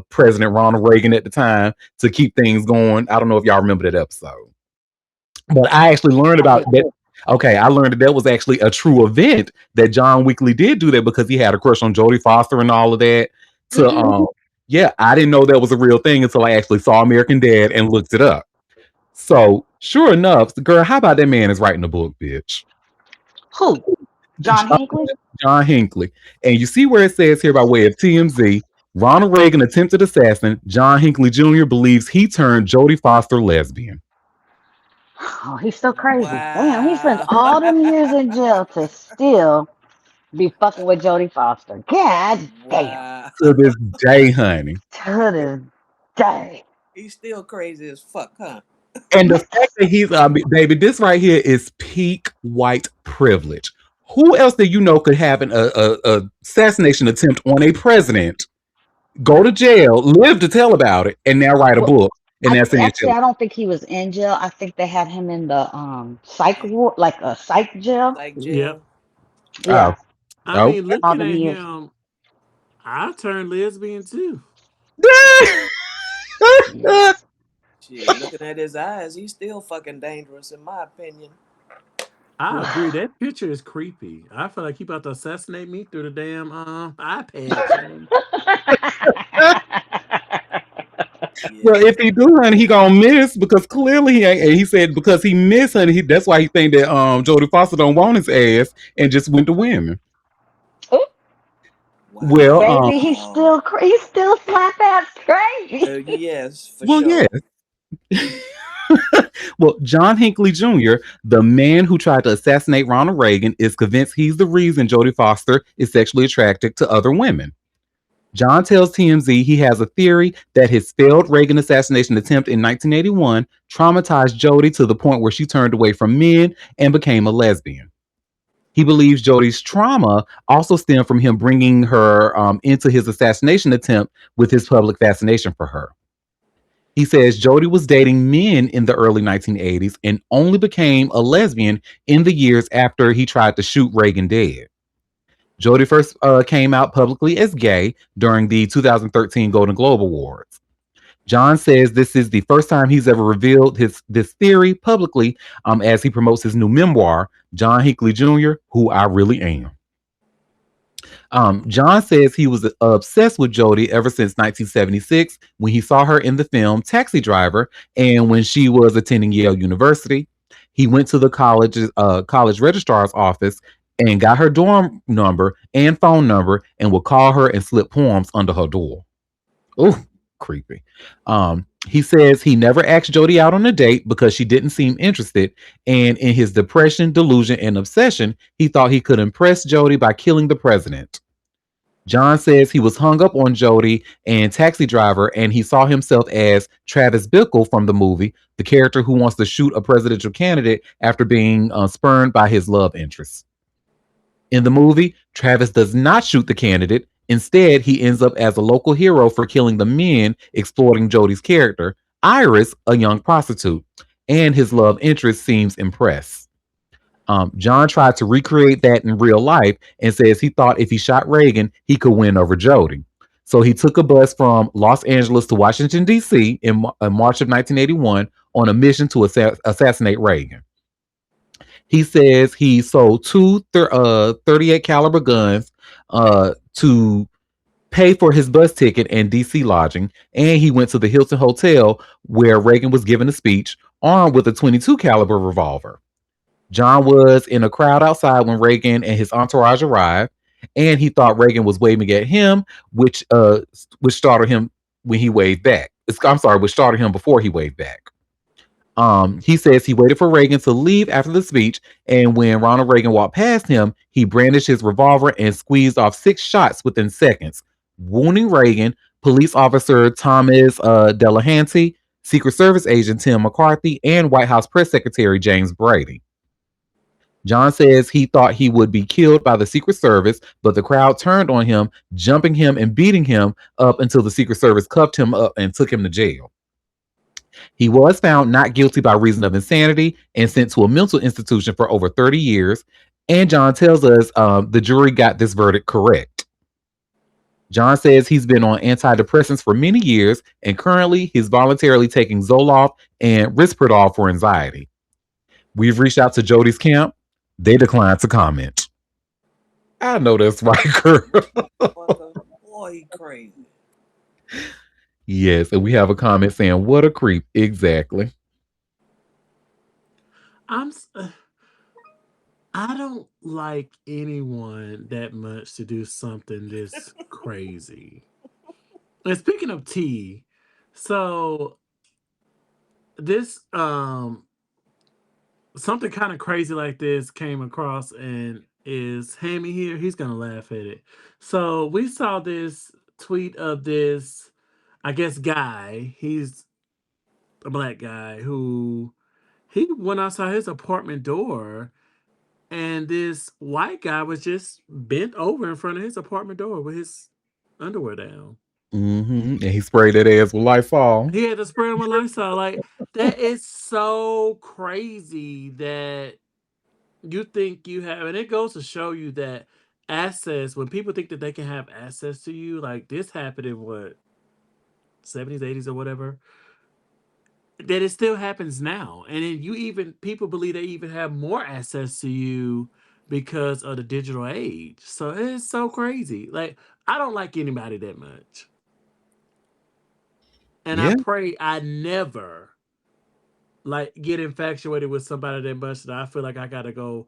President Ronald Reagan at the time to keep things going. I don't know if y'all remember that episode. But I actually learned I about do. that. Okay, I learned that was actually a true event that John Weekly did do that because he had a crush on Jodie Foster and all of that. To Hmm. yeah, I didn't know that was a real thing until I actually saw American Dad and looked it up. So sure enough, girl, how about that man is writing a book, bitch? Who? John John, Hinckley? John Hinckley. And you see where it says here by way of TMZ, Ronald Reagan attempted assassin, John Hinckley Jr. believes he turned Jodie Foster lesbian. Oh, he's so crazy. Damn, he spent Wow. all them years in jail to still be fucking with Jodie Foster. God damn. Wow. To this day, honey. To this day. He's still crazy as fuck, huh? And the fact that he's, baby, this right here is peak white privilege. Who else do you know could have a assassination attempt on a president, go to jail, live to tell about it, and now write a Well, book? And that's saying actually, I don't think he was in jail. I think they had him in the psych ward, like a psych jail. Like Yep. jail. oh, Yeah, I oh. mean, all looking them at years. him, I turned lesbian too. Yeah. Shit, looking at his eyes, he's still fucking dangerous, in my opinion. I agree. That picture is creepy. I feel like he about to assassinate me through the damn iPad chain. Well, Yeah. if he do, honey, he gonna miss because clearly he ain't. And he said because he missed, honey, that's why he think that Jodie Foster don't want his ass and just went to women. Ooh, Well, baby, Wow. he's still slap ass crazy. Yes, for well, sure. yeah. Well, John Hinckley Jr., the man who tried to assassinate Ronald Reagan, is convinced he's the reason Jodie Foster is sexually attracted to other women. John tells TMZ he has a theory that his failed Reagan assassination attempt in 1981 traumatized Jodie to the point where she turned away from men and became a lesbian. He believes Jodie's trauma also stemmed from him bringing her into his assassination attempt with his public fascination for her. He says Jodie was dating men in the early 1980s and only became a lesbian in the years after he tried to shoot Reagan dead. Jodie first came out publicly as gay during the 2013 Golden Globe Awards. John says this is the first time he's ever revealed this theory publicly as he promotes his new memoir, John Hinckley Jr., Who I Really Am. John says he was obsessed with Jodie ever since 1976 when he saw her in the film Taxi Driver and when she was attending Yale University. He went to the college registrar's office and got her dorm number and phone number and would call her and slip poems under her door. Oh, creepy. He says he never asked Jody out on a date because she didn't seem interested, and in his depression, delusion, and obsession, he thought he could impress Jody by killing the president. John says he was hung up on Jody and Taxi Driver, and he saw himself as Travis Bickle from the movie, the character who wants to shoot a presidential candidate after being spurned by his love interest. In the movie, Travis does not shoot the candidate. Instead, he ends up as a local hero for killing the men exploiting Jody's character, Iris, a young prostitute, and his love interest seems impressed. John tried to recreate that in real life and says he thought if he shot Reagan, he could win over Jody. So he took a bus from Los Angeles to Washington, D.C. in March of 1981 on a mission to assassinate Reagan. He says he sold two 38 caliber guns to pay for his bus ticket and DC lodging, and he went to the Hilton Hotel where Reagan was giving a speech armed with a 22 caliber revolver. John was in a crowd outside when Reagan and his entourage arrived, and he thought Reagan was waving at him, which startled him when he waved back. I'm sorry, which startled him before he waved back. He says he waited for Reagan to leave after the speech, and when Ronald Reagan walked past him, he brandished his revolver and squeezed off 6 shots within seconds, wounding Reagan, police officer Thomas Delahanty, Secret Service agent Tim McCarthy, and White House press secretary James Brady. John says he thought he would be killed by the Secret Service, but the crowd turned on him, jumping him and beating him up until the Secret Service cuffed him up and took him to jail. He was found not guilty by reason of insanity and sent to a mental institution for over 30 years. And John tells us the jury got this verdict correct. John says he's been on antidepressants for many years, and currently he's voluntarily taking Zoloft and Risperdal for anxiety. We've reached out to Jody's camp. They declined to comment. I know that's right, girl. Boy, he crazy. Yes, and we have a comment saying, "What a creep!" Exactly. I'm. I don't like anyone that much to do something this crazy. And speaking of tea, so this something kind of crazy like this came across, and is Hammy here? He's gonna laugh at it. So we saw this tweet of this, I guess, guy. He's a black guy who he went outside his apartment door, and this white guy was just bent over in front of his apartment door with his underwear down. And he sprayed that ass with Lysol. He had to spray him with Lysol. Like, that is so crazy that you think you have, and it goes to show you that access, when people think that they can have access to you, like this happened in what, 70s, 80s, or whatever, that it still happens now. And then you even, people believe they even have more access to you because of the digital age. So it's so crazy. Like, I don't like anybody that much. And I Yeah. pray I never like get infatuated with somebody that much that I feel like I gotta go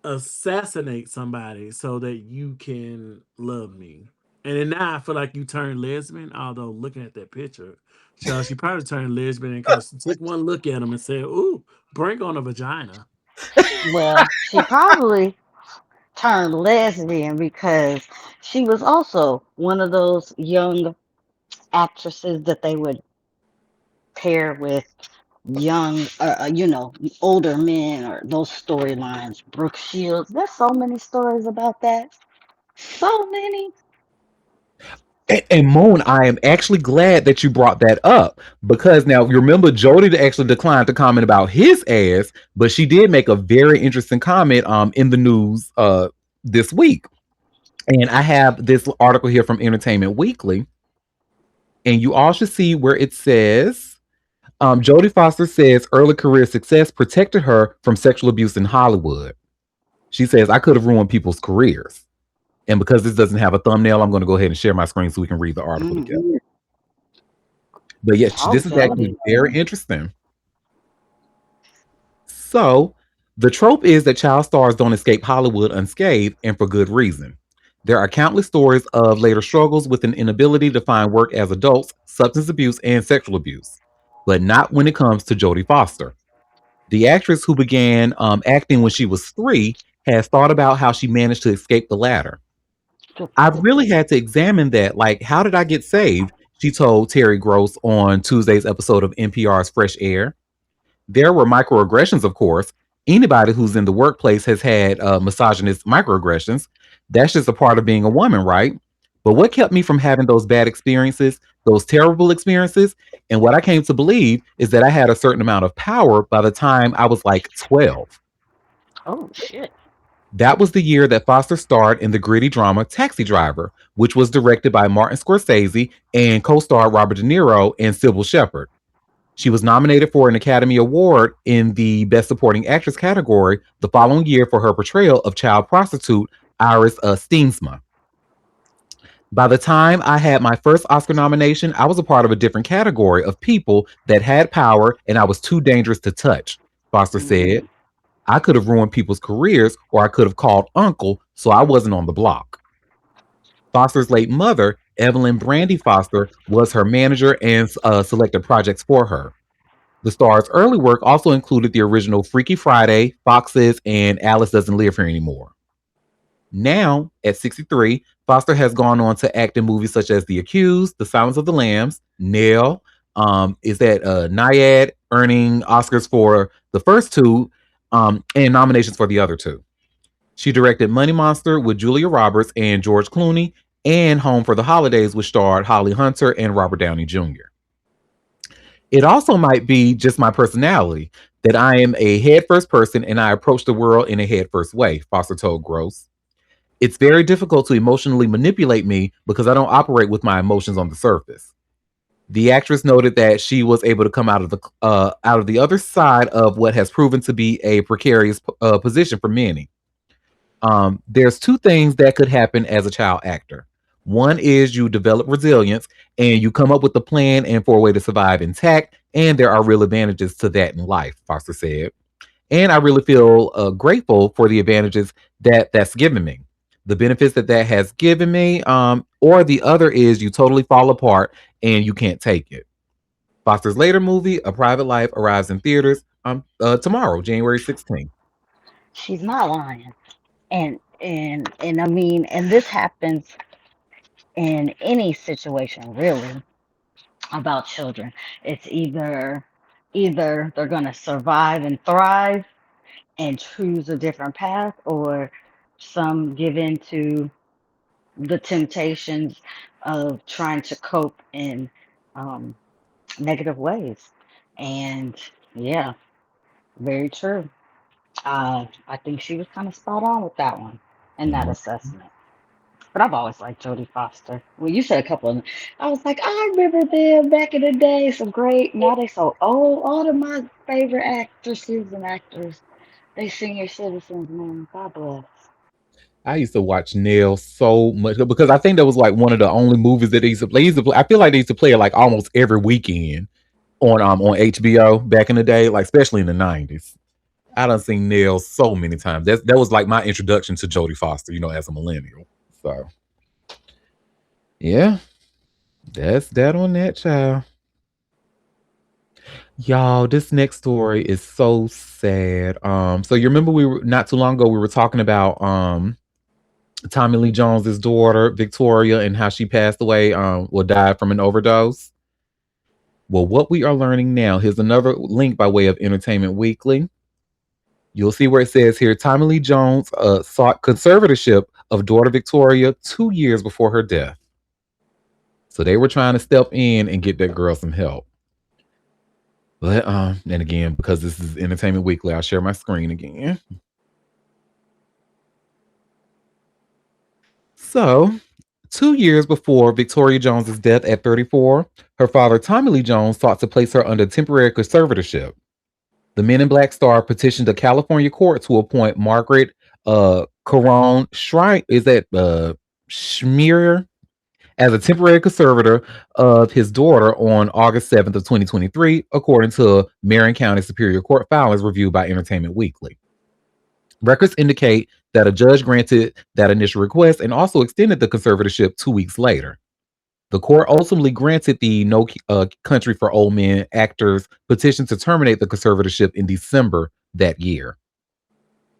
assassinate somebody so that you can love me. And then now I feel like you turned lesbian, although looking at that picture, Charles, you probably turned lesbian because she took one look at him and said, "Ooh, bring on a vagina." Well, she probably turned lesbian because she was also one of those young actresses that they would pair with young, older men, or those storylines. Brooke Shields. There's so many stories about that. So many. And Moan, I am actually glad that you brought that up because now you remember Jody actually declined to comment about his ass, but she did make a very interesting comment in the news this week. And I have this article here from Entertainment Weekly, and you all should see where it says Jodie Foster says early career success protected her from sexual abuse in Hollywood. She says, I could have ruined people's careers. And because this doesn't have a thumbnail, I'm going to go ahead and share my screen so we can read the article together. But yes, this is actually very interesting. So, the trope is that child stars don't escape Hollywood unscathed, and for good reason. There are countless stories of later struggles with an inability to find work as adults, substance abuse, and sexual abuse, but not when it comes to Jodie Foster. The actress who began acting when she was 3 has thought about how she managed to escape the latter. Good for I've her. really had to examine that. Like, how did I get saved? She told Terry Gross on Tuesday's episode of NPR's Fresh Air. There were microaggressions, of course. Anybody who's in the workplace has had misogynist microaggressions. That's just a part of being a woman, right? But what kept me from having those bad experiences, those terrible experiences, and what I came to believe is that I had a certain amount of power by the time I was like 12. Oh shit. That was the year that Foster starred in the gritty drama Taxi Driver, which was directed by Martin Scorsese and co starred Robert De Niro and Sybil Shepherd. She was nominated for an Academy Award in the Best Supporting Actress category the following year for her portrayal of child prostitute Iris Steensma. By the time I had my first Oscar nomination, I was a part of a different category of people that had power and I was too dangerous to touch, Foster said. Mm. I could have ruined people's careers or I could have called uncle, so I wasn't on the block. Foster's late mother, Evelyn Brandy Foster, was her manager and selected projects for her. The star's early work also included the original Freaky Friday, Foxes, and Alice Doesn't Live Here Anymore. Now, at 63, Foster has gone on to act in movies such as The Accused, The Silence of the Lambs, Nail, is that Naiad, earning Oscars for the first two and nominations for the other two. She directed Money Monster with Julia Roberts and George Clooney, and Home for the Holidays, which starred Holly Hunter and Robert Downey Jr. It also might be just my personality that I am a head first person and I approach the world in a head first way, Foster told Gross. It's very difficult to emotionally manipulate me because I don't operate with my emotions on the surface. The actress noted that she was able to come out of the other side of what has proven to be a precarious position for many. There's two things that could happen as a child actor. One is you develop resilience and you come up with a plan and for a way to survive intact, and there are real advantages to that in life, Foster said. And I really feel grateful for the advantages that's given me, the benefits that has given me. Or the other is you totally fall apart and you can't take it. Foster's later movie, A Private Life, arrives in theaters tomorrow, January 16th. She's not lying. And I mean, and this happens in any situation really about children. It's either they're gonna survive and thrive and choose a different path, or some give in to the temptations of trying to cope in um, negative ways. And yeah, very true. I think she was kind of spot on with that one and that assessment. But I've always liked Jodie Foster. Well, you said a couple of them. I was like, I remember them back in the day. So great. Now they so old. All of my favorite actresses and actors, they senior citizens now. God bless. I used to watch Nail so much because I think that was like one of the only movies that they used to play. I feel like they used to play it like almost every weekend on HBO back in the day, like especially in the 90s. I done seen Nail so many times. That was like my introduction to Jodie Foster, as a millennial. So yeah, that's that on that child. Y'all, this next story is so sad. So you remember we were not too long ago we were talking about Tommy Lee Jones's daughter, Victoria, and how she passed away, died from an overdose. Well, what we are learning now, here's another link by way of Entertainment Weekly. You'll see where it says here Tommy Lee Jones sought conservatorship of daughter Victoria 2 years before her death. So they were trying to step in and get that girl some help. But and again, because this is Entertainment Weekly, I'll share my screen again. So 2 years before Victoria Jones's death at 34, her father Tommy Lee Jones sought to place her under temporary conservatorship. The Men in Black star petitioned a California court to appoint Margaret Caron Shrine Schmier as a temporary conservator of his daughter on August 7th of 2023, according to Marion County Superior Court filings reviewed by Entertainment Weekly. Records indicate that a judge granted that initial request and also extended the conservatorship 2 weeks later. The court ultimately granted the No Country for Old Men actors petition to terminate the conservatorship in December that year.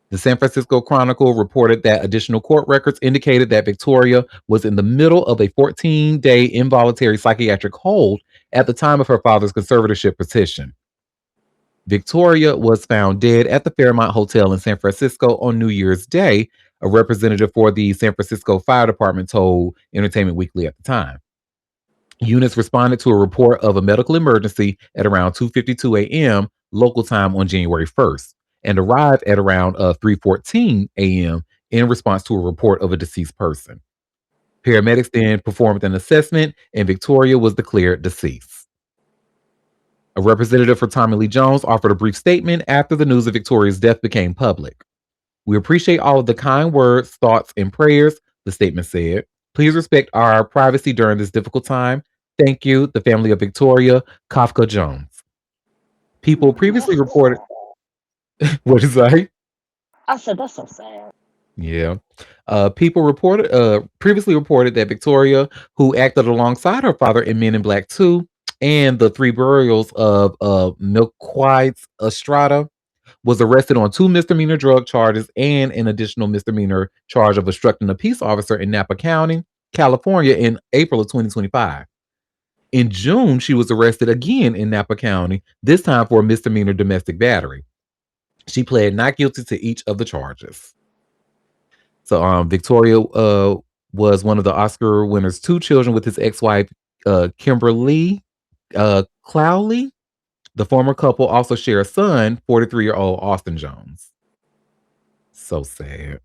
The San Francisco Chronicle reported that additional court records indicated that Victoria was in the middle of a 14-day involuntary psychiatric hold at the time of her father's conservatorship petition. Victoria was found dead at the Fairmont Hotel in San Francisco on New Year's Day, a representative for the San Francisco Fire Department told Entertainment Weekly at the time. Units responded to a report of a medical emergency at around 2:52 a.m. local time on January 1st and arrived at around 3:14 a.m. in response to a report of a deceased person. Paramedics then performed an assessment and Victoria was declared deceased. A representative for Tommy Lee Jones offered a brief statement after the news of Victoria's death became public. We appreciate all of the kind words, thoughts, and prayers, the statement said. Please respect our privacy during this difficult time. Thank you, the family of Victoria Kafka Jones. People previously That's so reported. sad. What is that? I said that's so sad. Yeah. People reported previously reported that Victoria, who acted alongside her father in Men in Black 2 and the three burials of Milquise Estrada, was arrested on two misdemeanor drug charges and an additional misdemeanor charge of obstructing a peace officer in Napa County, California, in April of 2025. In June, she was arrested again in Napa County, this time for a misdemeanor domestic battery. She pled not guilty to each of the charges. So, Victoria was one of the Oscar winner's two children with his ex-wife, Kimberly Clowley. The former couple also share a son, 43-year-old Austin Jones. So sad.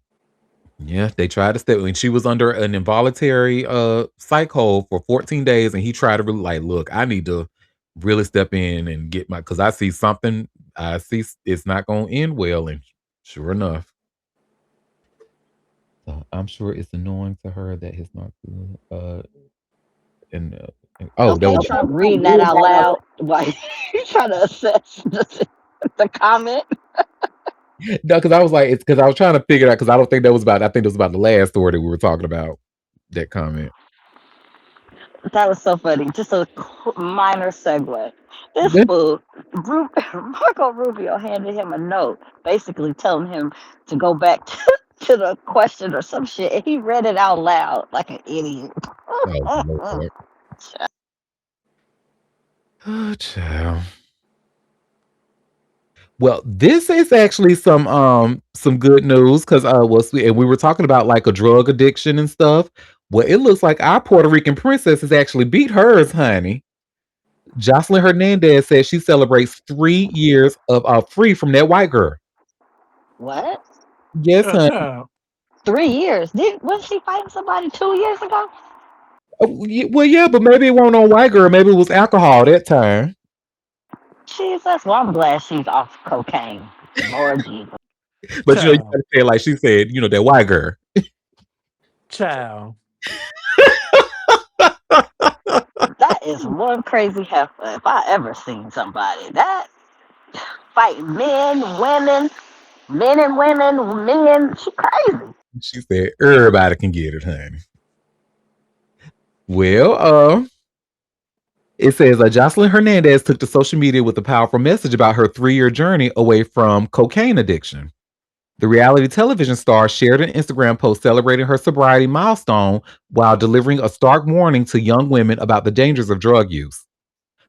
Yeah, they tried to step when she was under an involuntary psych hold for 14 days, and he tried to really like, look, I need to really step in and get my because I see something, I see it's not gonna end well, and sure enough. So I'm sure it's annoying to her that he's not good. Oh, that Okay, was Trump reading that out loud while you trying to assess the comment. no, because I was like, it's because I was trying to figure it out because I don't think that was about. I think it was about the last story that we were talking about. That comment. That was so funny. Just a minor segue. This fool, Marco Rubio, handed him a note, basically telling him to go back to the question or some shit, and he read it out loud like an idiot. Oh, Lord. Oh, child. Well, this is actually some good news because and we were talking about like a drug addiction and stuff. Well, it looks like our Puerto Rican princess has actually beat hers, honey. Jocelyn Hernandez says she celebrates 3 years of free from that white girl. What? Yes, honey. Child. 3 years? Wasn't she fighting somebody 2 years ago? Well, yeah, but maybe it wasn't on white girl. Maybe it was alcohol that time. Jesus, well, I'm glad she's off cocaine. Lord Jesus. But you Child. gotta say it like she said, that white girl. Child. That is one crazy heifer if I ever seen somebody. That fight men and women, men. She crazy. She said everybody can get it, honey. Well, it says Jocelyn Hernandez took to social media with a powerful message about her 3-year journey away from cocaine addiction. The reality television star shared an Instagram post celebrating her sobriety milestone while delivering a stark warning to young women about the dangers of drug use.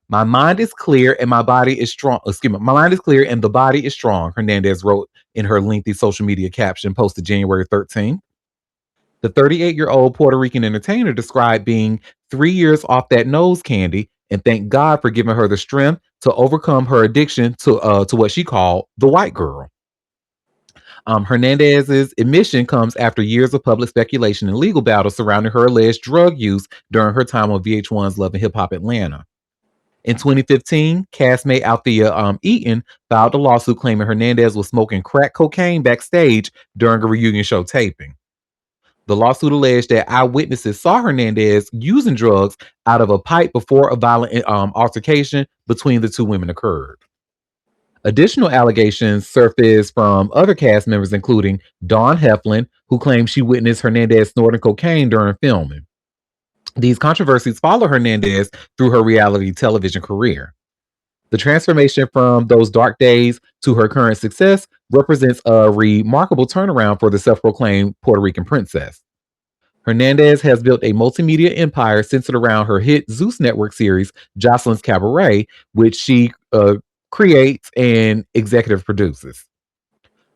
My mind is clear and my body is strong. Excuse me. My mind is clear and the body is strong, Hernandez wrote in her lengthy social media caption posted January 13th. The 38-year-old Puerto Rican entertainer described being 3 years off that nose candy and thanked God for giving her the strength to overcome her addiction to what she called the white girl. Hernandez's admission comes after years of public speculation and legal battles surrounding her alleged drug use during her time on VH1's Love and Hip Hop Atlanta. In 2015, castmate Althea Eaton filed a lawsuit claiming Hernandez was smoking crack cocaine backstage during a reunion show taping. The lawsuit alleged that eyewitnesses saw Hernandez using drugs out of a pipe before a violent altercation between the two women occurred. Additional allegations surfaced from other cast members, including Dawn Heflin, who claimed she witnessed Hernandez snorting cocaine during filming. These controversies follow Hernandez through her reality television career. The transformation from those dark days to her current success represents a remarkable turnaround for the self proclaimed Puerto Rican princess. Hernandez has built a multimedia empire centered around her hit Zeus Network series, Jocelyn's Cabaret, which she creates and executive produces.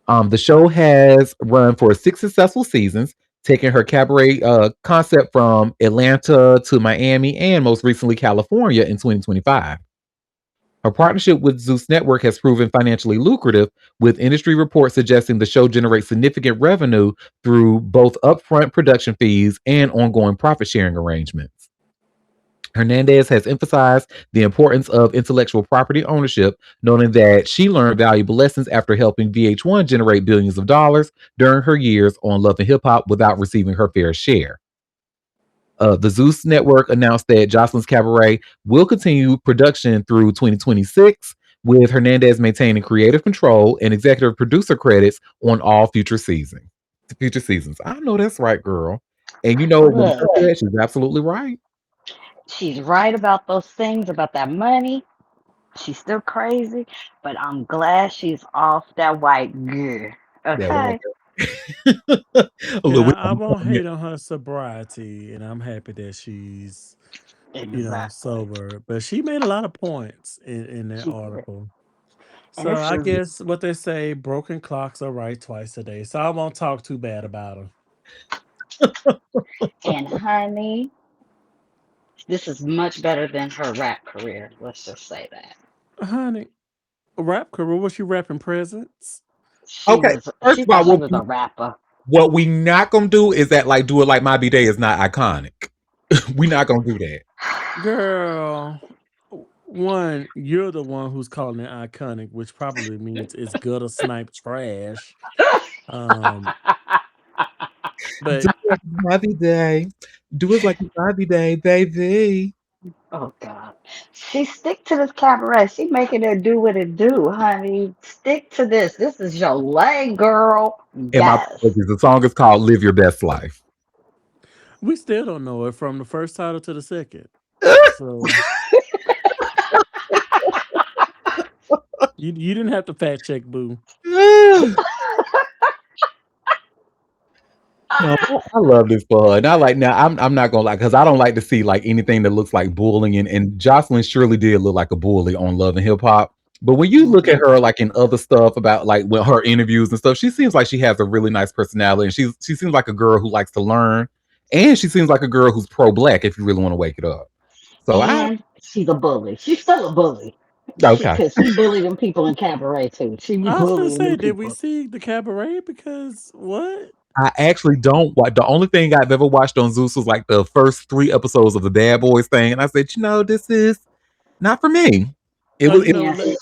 The show has run for 6 successful seasons, taking her cabaret concept from Atlanta to Miami and most recently California in 2025. Her partnership with Zeus Network has proven financially lucrative, with industry reports suggesting the show generates significant revenue through both upfront production fees and ongoing profit sharing arrangements. Hernandez has emphasized the importance of intellectual property ownership, noting that she learned valuable lessons after helping VH1 generate billions of dollars during her years on Love and Hip Hop without receiving her fair share. The Zeus Network announced that Jocelyn's Cabaret will continue production through 2026, with Hernandez maintaining creative control and executive producer credits on all future seasons. Future seasons. I know that's right, girl. And you know, when it Look, comes to that, she's absolutely right. she's right about those things about that money. She's still crazy, but I'm glad she's off that white girl. That white Okay. girl. And Look, I won't hate on her sobriety, and I'm happy that she's, Exactly. sober. But she made a lot of points in that She did. article. And So it's I just, guess what they say, broken clocks are right twice a day. So I won't talk too bad about her. and honey, this is much better than her rap career. Let's just say that. Honey, rap career, was she rapping presents? okay, first She of all, thought she was a rapper. what we not gonna do is that like do it like My B Day is not iconic. We not gonna do that. Girl, one, you're the one who's calling it iconic, which probably means it's gutter snipe trash. Um, Do but it like My B Day. Do it like My B Day, baby. Oh God. She stick to this cabaret. She making it do what it do, honey. Stick to this. This is your lane, girl. And my Yes. apologies. The song is called "Live Your Best Life." we still don't know it from the first title to the second. So you didn't have to fact check, boo. No, I love this for her, and I like now. I'm not gonna lie because I don't like to see like anything that looks like bullying. And Jocelyn surely did look like a bully on Love and Hip Hop. But when you look at Mhm. her like in other stuff about like well, her interviews and stuff, she seems like she has a really nice personality, and she seems like a girl who likes to learn, and she seems like a girl who's pro black. If you really want to wake it up, so I And she's a bully. She's still a bully. She okay. Cause she bullied them people in cabaret too. She be I was gonna bullying say, them did we people. see the cabaret? Because what? I actually don't watch. The only thing I've ever watched on Zeus was like the first 3 episodes of the Bad Boys thing, and I said, this is not for me. It Oh, was. It, Yes.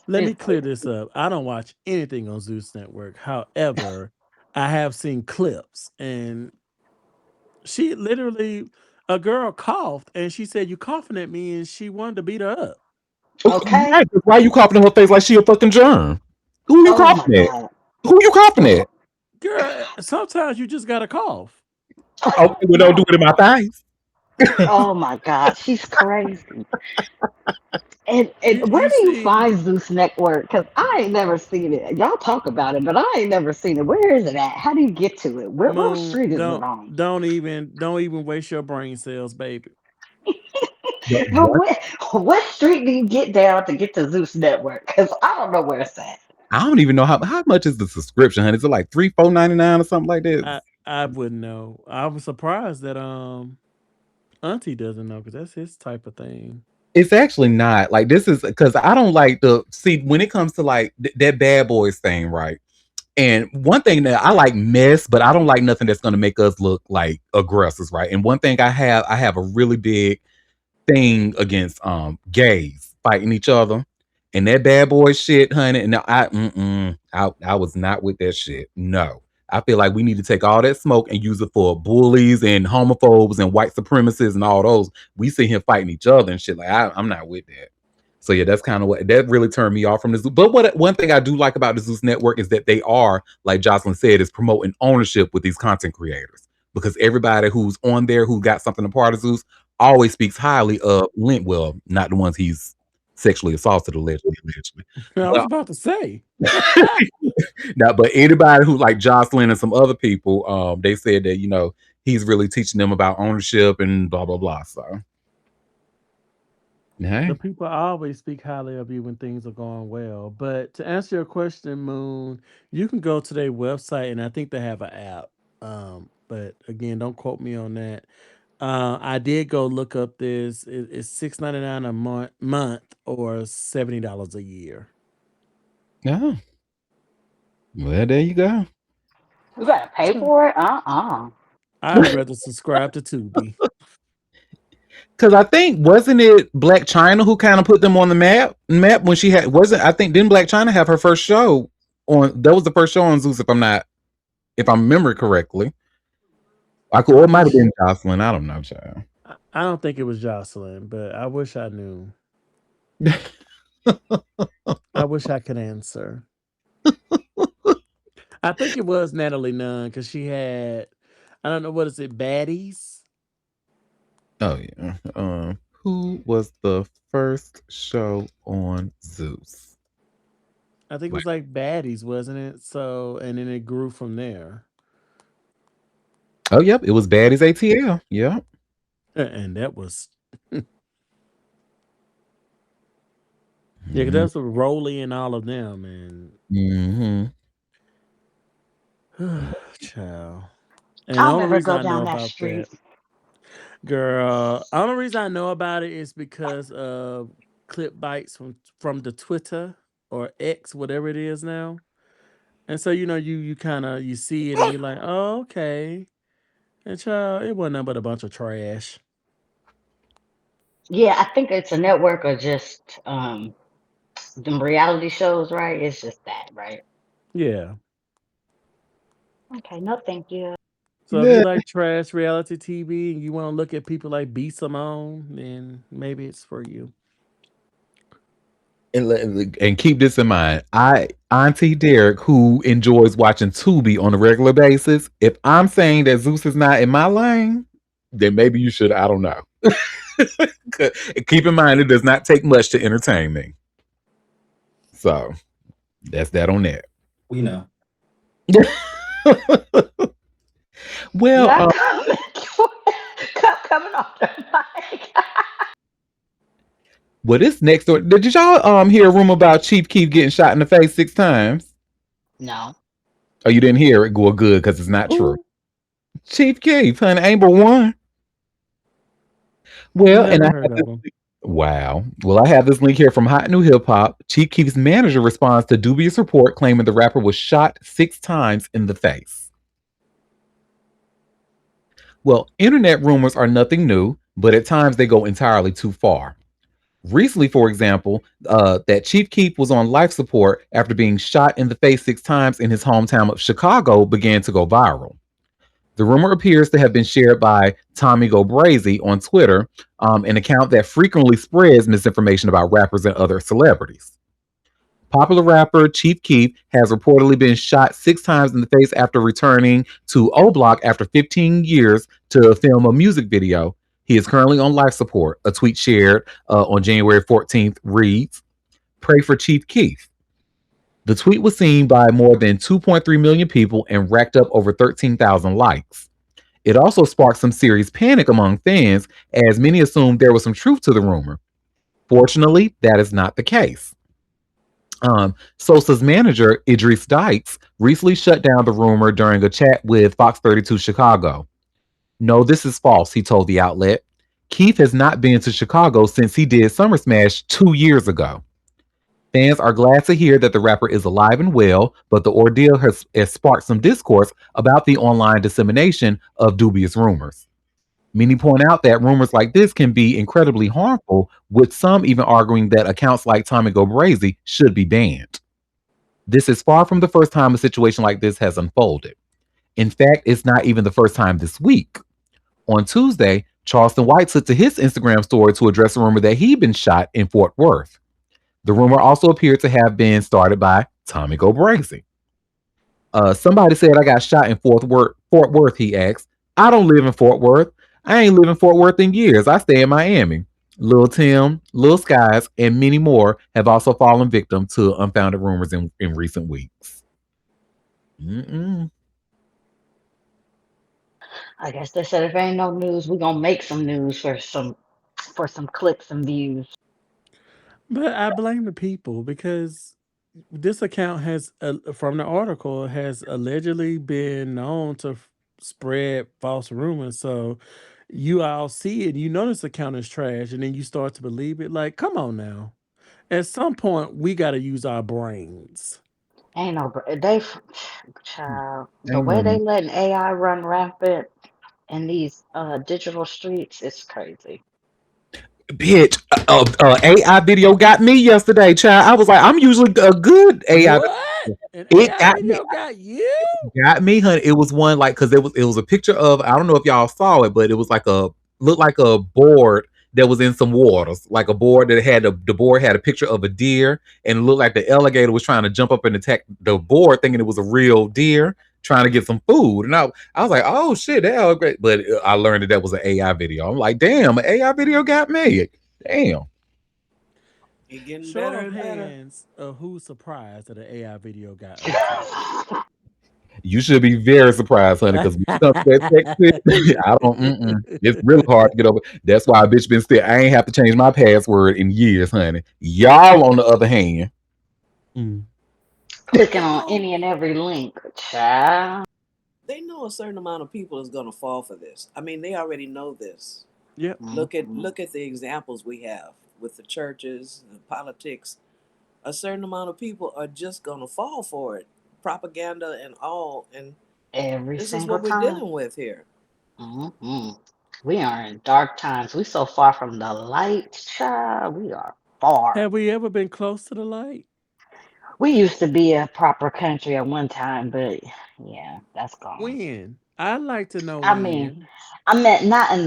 let me It, clear this up. I don't watch anything on Zeus Network. However, I have seen clips, and she literally, a girl coughed, and she said, "You coughing at me," and she wanted to beat her up. okay. right, why are you coughing in her face like she a fucking germ? Who you Oh my coughing at? God. Who you coughing Oh, at? Girl, sometimes you just gotta cough. Okay, well, don't do it in my face. oh my God. She's crazy. And You where you do you see, find Zeus Network? Because I ain't never seen it. Y'all talk about it, but I ain't never seen it. Where is it at? How do you get to it? What Moon, street is it don't on? don't even waste your brain cells, baby. But What? what street do you get down to get to Zeus Network? Because I don't know where it's at. I don't even know how much is the subscription, honey. Is it like 3, 4.99 or something like that? I wouldn't know. I was surprised that Auntie doesn't know because that's his type of thing. It's actually not like this is because I don't like the see when it comes to like that Bad Boys thing, right? And one thing that I like mess, but I don't like nothing that's going to make us look like aggressors, right? And one thing I have a really big thing against gays fighting each other and that Bad Boy shit, honey. And I was not with that shit. No. I feel like we need to take all that smoke and use it for bullies and homophobes and white supremacists and all those. We see him fighting each other and shit. Like I'm not with that. So yeah, that's kind of what that really turned me off from the Zeus. But what one thing I do like about the Zeus Network is that they are, like Jocelyn said, is promoting ownership with these content creators. Because everybody who's on there who got something a part of Zeus always speaks highly of Lint. Well, not the ones he's sexually assaulted allegedly. I was But about to say. now, but anybody who like Jocelyn and some other people, they said that he's really teaching them about ownership and blah blah blah. So, The hey, people always speak highly of you when things are going well. But to answer your question, Moon, you can go to their website and I think they have an app. But again, don't quote me on that. I did go look up this. It's $6.99 a month or $70 a year. yeah, well, there you go. You gotta pay So for it? Uh-uh. I'd rather subscribe to Tubi. Because I think wasn't it Black China who kind of put them on the map when she had wasn't I think didn't Black China have her first show on that was the first show on Zeus if I'm remembering correctly. Or it might have Mm, been Jocelyn. I don't know, child. I don't think it was Jocelyn, but I wish I knew. I wish I could answer. I think it was Natalie Nunn because she had, I don't know, what is it, Baddies? Oh yeah. Who was the first show on Zeus? I think it Wait. was like Baddies, wasn't it? So, and then it grew from there. Oh yep, it was Baddies ATL. Yep. And that was, yeah, 'cause that's with Rolly and all of them. Mm-hmm. And, child. And the I'll only never reason go I know down that about street. that, girl, the only reason I know about it is because of clip bites from the Twitter or X, whatever it is now. And so you kind of you see it and you're like, oh, okay. And child, it wasn't nothing but a bunch of trash. Yeah, I think it's a network or just them reality shows, right? It's just that, right? Yeah. Okay, no thank you. So if you Yeah. like trash reality TV and you want to look at people like B Simone, then maybe it's for you. And keep this in mind. Auntie Derek, who enjoys watching Tubi on a regular basis, if I'm saying that Zeus is not in my lane, then maybe you should. I don't know. Keep in mind, it does not take much to entertain me. So that's that on that. We know. Well, Not coming, coming off the mic. well, this next door. Did y'all hear a rumor about Chief Keef getting shot in the face 6 times? No. Oh, you didn't hear it? Well, good because it's not true. Who? Chief Keef, honey, Amber one. Well, and Never I heard have of this. them. Wow. Well, I have this link here from Hot New Hip Hop. Chief Keef's manager responds to dubious report claiming the rapper was shot 6 times in the face. Well, internet rumors are nothing new, but at times they go entirely too far. Recently, for example, that Chief Keef was on life support after being shot in the face 6 times in his hometown of Chicago began to go viral. The rumor appears to have been shared by Tommy Go Brazy on Twitter, an account that frequently spreads misinformation about rappers and other celebrities. Popular rapper Chief Keef has reportedly been shot 6 times in the face after returning to O Block after 15 years to film a music video. He is currently on life support. A tweet shared on January 14th reads, "Pray for Chief Keef." The tweet was seen by more than 2.3 million people and racked up over 13,000 likes. It also sparked some serious panic among fans, as many assumed there was some truth to the rumor. Fortunately, that is not the case. Sosa's manager, Idris Dykes, recently shut down the rumor during a chat with Fox 32 Chicago. "No, this is false," he told the outlet. "Keith has not been to Chicago since he did Summer Smash 2 years ago. Fans are glad to hear that the rapper is alive and well, but the ordeal has sparked some discourse about the online dissemination of dubious rumors. Many point out that rumors like this can be incredibly harmful, with some even arguing that accounts like Tommy Go Brazy should be banned. This is far from the first time a situation like this has unfolded. In fact, it's not even the first time this week. On Tuesday, Charleston White took to his Instagram story to address a rumor that he'd been shot in Fort Worth. The rumor also appeared to have been started by Tommy Go Brazy. Somebody said I got shot in Fort Worth, he asked. I don't live in Fort Worth. I ain't lived in Fort Worth in years. I stay in Miami. Lil Tim, Lil Skies, and many more have also fallen victim to unfounded rumors in recent weeks. Mm-mm. I guess they said if ain't no news, we gonna make some news for some clicks and views. But I blame the people because this account has, from the article, has allegedly been known to spread false rumors. So you all see it, you know this account is trash, and then you start to believe it. Like, come on now. At some point, we got to use our brains. Ain't no they child. The Ain't way no they letting AI run rampant in these digital streets, it's crazy. bitch. AI video got me yesterday, child. I was like, I'm usually a good AI. What? An It AI got me. video got you? Got me, honey. It was one like because it was a picture of I don't know if y'all saw it, but it was like a looked like a board that was in some waters, like a board that had the board had a picture of a deer and it looked like the alligator was trying to jump up and attack the board, thinking it was a real deer trying to get some food. And I was like, oh shit, that was great. But I learned that was an AI video. I'm like, damn, an AI video got me. Damn. It getting Show better of and better. hands of who's surprised that an AI video got Auntie. You should be very surprised, honey, because when it comes to that Texas, I don't. It's really hard to get over. That's why a bitch been still. I ain't have to change my password in years, honey. Y'all, on the other hand, Mm. Clicking They on know any and every link, child. they know a certain amount of people is gonna fall for this. I mean, they already know this. Yep. Mhm. Look at the examples we have with the churches and politics. A certain amount of people are just gonna fall for it, propaganda and all. And Every this is single what we're time. dealing with here. Hmm. We are in dark times. We so far from the light, child. We are far. Have we ever been close to the light? We used to be a proper country at one time, but yeah, that's gone. When? I'd like to know I mean, when. I meant not in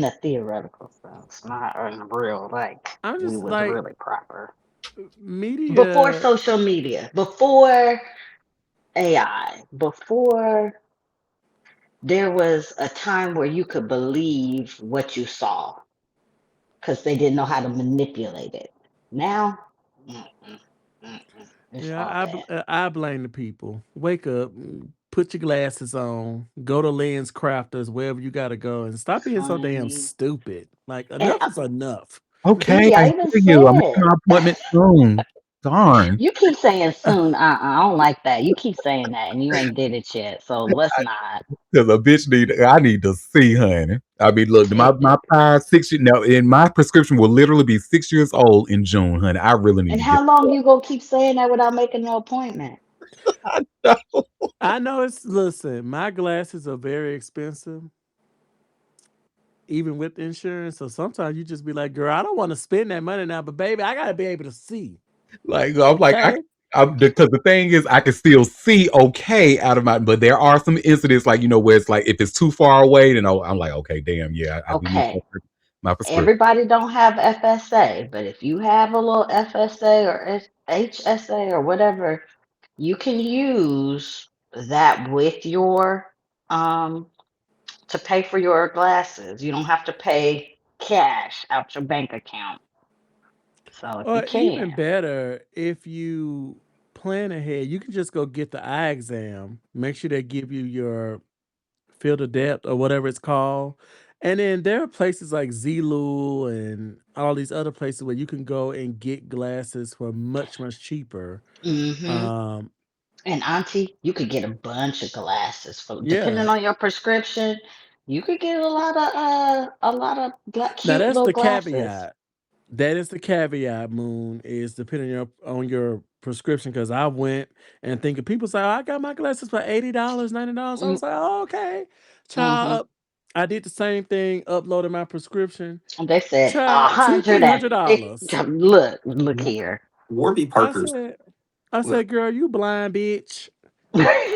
the theoretical sense, not in the real. Like I'm we just was like really proper before media. social media, before AI, before there was a time where you could believe what you saw because they didn't know how to manipulate it. Now, mm-mm, mm-mm, it's Yeah, all bad. I blame the people. Wake up, put your glasses on, go to Lens Crafters, wherever you gotta go, and stop being so damn Honey. stupid. Like And enough is enough. okay, Diddy, I I even hear you. I'm making said, my appointment soon. Darn, you keep saying soon. I don't like that. You keep saying that, and you ain't did it yet. So let's not. because a bitch need. I need to see, honey. I mean, look, my prior 6 years now, and my prescription will literally be 6 years old in June, honey. I really need And to get. how long you gonna keep saying that without making no appointment? I know it's listen, my glasses are very expensive, even with insurance. So sometimes you just be like, girl, I don't want to spend that money now, but baby, I gotta be able to see. Like I'm like Okay. I'm because the thing is I can still see okay out of my but there are some incidents like where it's like if it's too far away then I'm like okay damn yeah I do need Okay, my prescription. everybody don't have FSA, but if you have a little FSA or HSA or whatever, you can use that with your um to pay for your glasses. You don't have to pay cash out your bank account. So if you Or can. even better, if you plan ahead, you can just go get the eye exam. Make sure they give you your field of depth or whatever it's called. And then there are places like Zulu and all these other places where you can go and get glasses for much, much cheaper. Hmm. Um, And Auntie, you could get a bunch of glasses for yeah. depending on your prescription. You could get a lot of Now cute that's little the glasses. caveat. That is the caveat, Moon, is depending on your prescription. Because I went and thinking people say, oh, I got my glasses for $80, $90. I was like, oh, okay. Mm-hmm. Child, I did the same thing, uploaded my prescription. And they said a Child, two, hundred three and hundred fifty. dollars. Look Wa- here. Warby I Parker's. said, I uh, said, girl, you blind bitch.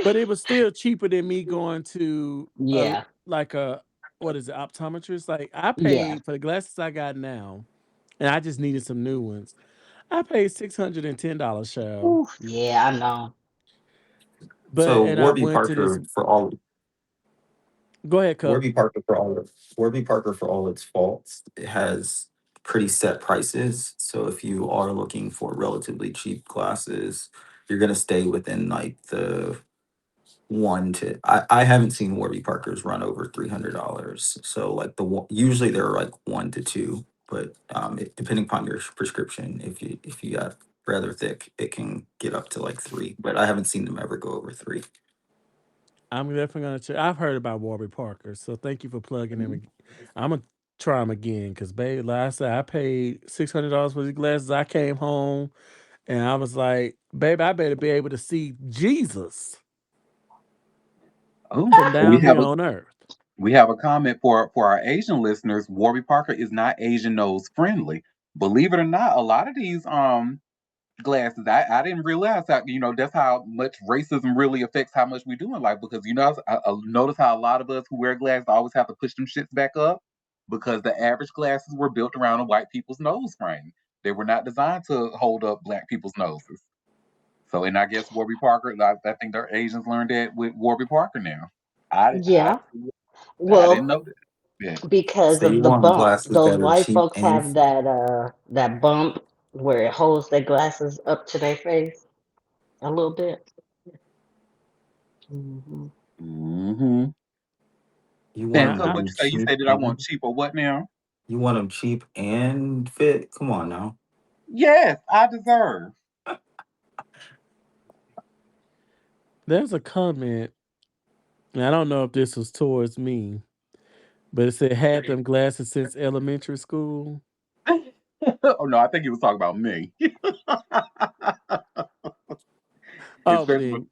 But it was still cheaper than me going to a Yeah, like a what is it, optometrist? Like I yeah. paid for the glasses I got now, and I just needed some new ones. I paid $610, child. Ooh, yeah, I know. But So and I went to this. Go ahead, Cup. Warby Parker for all of Warby Parker for all its faults, it has pretty set prices. So if you are looking for relatively cheap glasses, you're gonna stay within like the one to I haven't seen Warby Parkers run over $300. So like usually they're like one to two, but depending upon your prescription, if you got rather thick, it can get up to like three. But I haven't seen them ever go over three. I'm definitely gonna check. I've heard about Warby Parker, so thank you for plugging him. I'm gonna try him again because, babe, last night I paid $600 for these glasses. I came home and I was like, babe, I better be able to see Jesus Oh, from we down have here a on earth. comment for our Asian listeners. Warby Parker is not Asian nose friendly. Believe it or not, a lot of these glasses, I didn't realize that, that's how much racism really affects how much we do in life, because I notice how a lot of us who wear glasses always have to push them shits back up because the average glasses were built around a white people's nose frame. They were not designed to hold up black people's noses. So, and I guess Warby Parker, I think their Asians learned that with Warby Parker now. I I Yeah. I didn't Well, know that. Yeah. because So you of the want bump. glasses Those that are white cheap folks and have that bump where it holds their glasses up to their face a little bit. Hmm. Mm-hmm. you want Then, Now, them to Cook, I, what be you say? You cheap said that I want and cheap or what now? you want them cheap and fit. Come on now. Yes, I deserve. there's a comment, and I don't know if this was towards me, but it said had them glasses since elementary school. Oh no, I think he was talking about me. Oh, well Especially then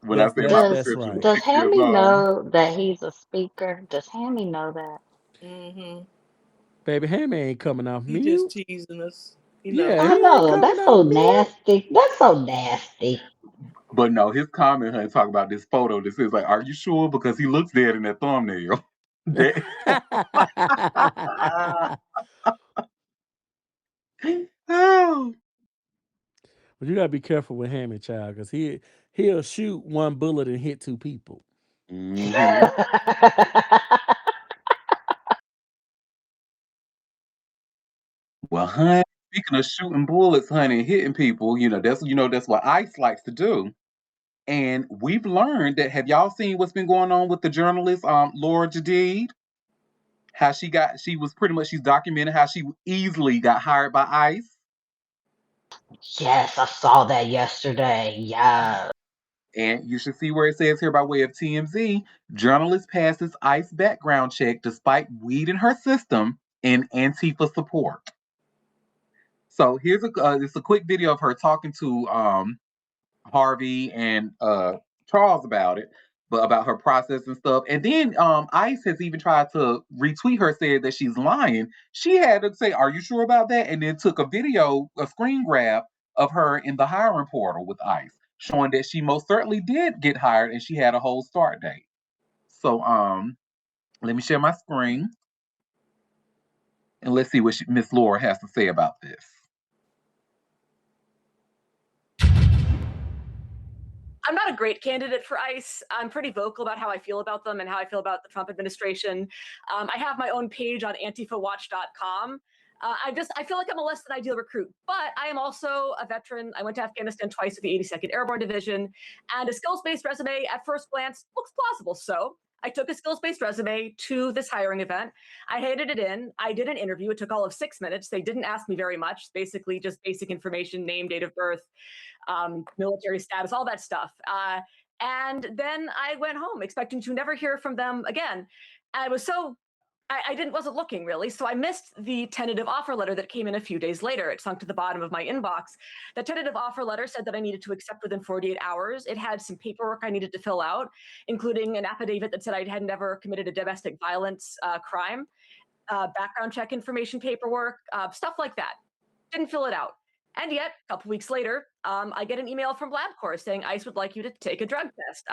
when I that's said my that's Does that's prescription right. was does 6 years Hammy old. know that he's a speaker? Does Hammy know that? Mm-hmm. Baby Hammy ain't coming off He just mute. teasing us. He Yeah, knows. he I ain't know. coming That's off so mute. nasty. That's so nasty. But no, his comment honey talking about this photo. This is like, are you sure? Because he looks dead in that thumbnail. That- oh. But you gotta be careful with Hammy, child, because he'll shoot one bullet and hit two people. Hmm. Well, honey, speaking of shooting bullets, honey, and hitting people, that's what ICE likes to do. And we've learned that. Have y'all seen what's been going on with the journalist, Laura Jadid? How she was pretty much she's documented how she easily got hired by ICE. Yes, I saw that yesterday. Yeah. And you should see where it says here by way of TMZ, journalist passes ICE background check despite weed in her system and Antifa support. So here's it's a quick video of her talking to Harvey and Charles about it, but about her process and stuff. And then ICE has even tried to retweet her, said that she's lying. She had to say, "Are you sure about that?" And then took a screen grab of her in the hiring portal with ICE, showing that she most certainly did get hired and she had a whole start date. So let me share my screen and let's see what Miss Laura has to say about this. I'm not a great candidate for ICE. I'm pretty vocal about how I feel about them and how I feel about the Trump administration. I have my own page on antifawatch.com. I feel like I'm a less than ideal recruit, but I am also a veteran. I went to Afghanistan twice with the 82nd Airborne Division, and a skills-based resume at first glance looks plausible. So I took a skills-based resume to this hiring event. I handed it in. I did an interview. It took all of 6 minutes. They didn't ask me very much, basically just basic information, name, date of birth, military status, all that stuff. And then I went home expecting to never hear from them again. I was so I wasn't looking really, so I missed the tentative offer letter that came in a few days later. It sunk to the bottom of my inbox. The tentative offer letter said that I needed to accept within 48 hours. It had some paperwork I needed to fill out, including an affidavit that said I had never committed a domestic violence crime, background check information paperwork, stuff like that. Didn't fill it out. And yet, a couple weeks later, I get an email from LabCorp saying ICE would like you to take a drug test,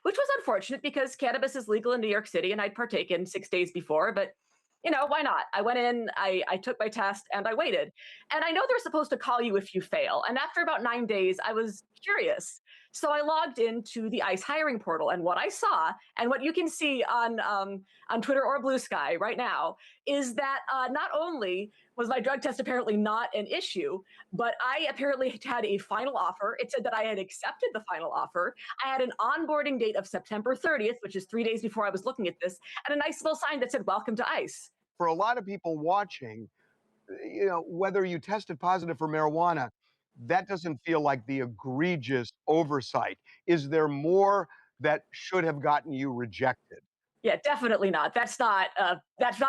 which was unfortunate because cannabis is legal in New York City and I'd partaken 6 days before. But you know, why not? I went in, I took my test, and I waited. And I know they're supposed to call you if you fail. And after about 9 days, I was curious. So I logged into the ICE hiring portal, and what I saw, and what you can see on Twitter or Blue Sky right now, is that not only was my drug test apparently not an issue, but I apparently had a final offer. It said that I had accepted the final offer. I had an onboarding date of September 30th, which is 3 days before I was looking at this, and a nice little sign that said, "Welcome to ICE." For a lot of people watching, whether you tested positive for marijuana, that doesn't feel like the egregious oversight. Is there more that should have gotten you rejected? Yeah, definitely not. That's not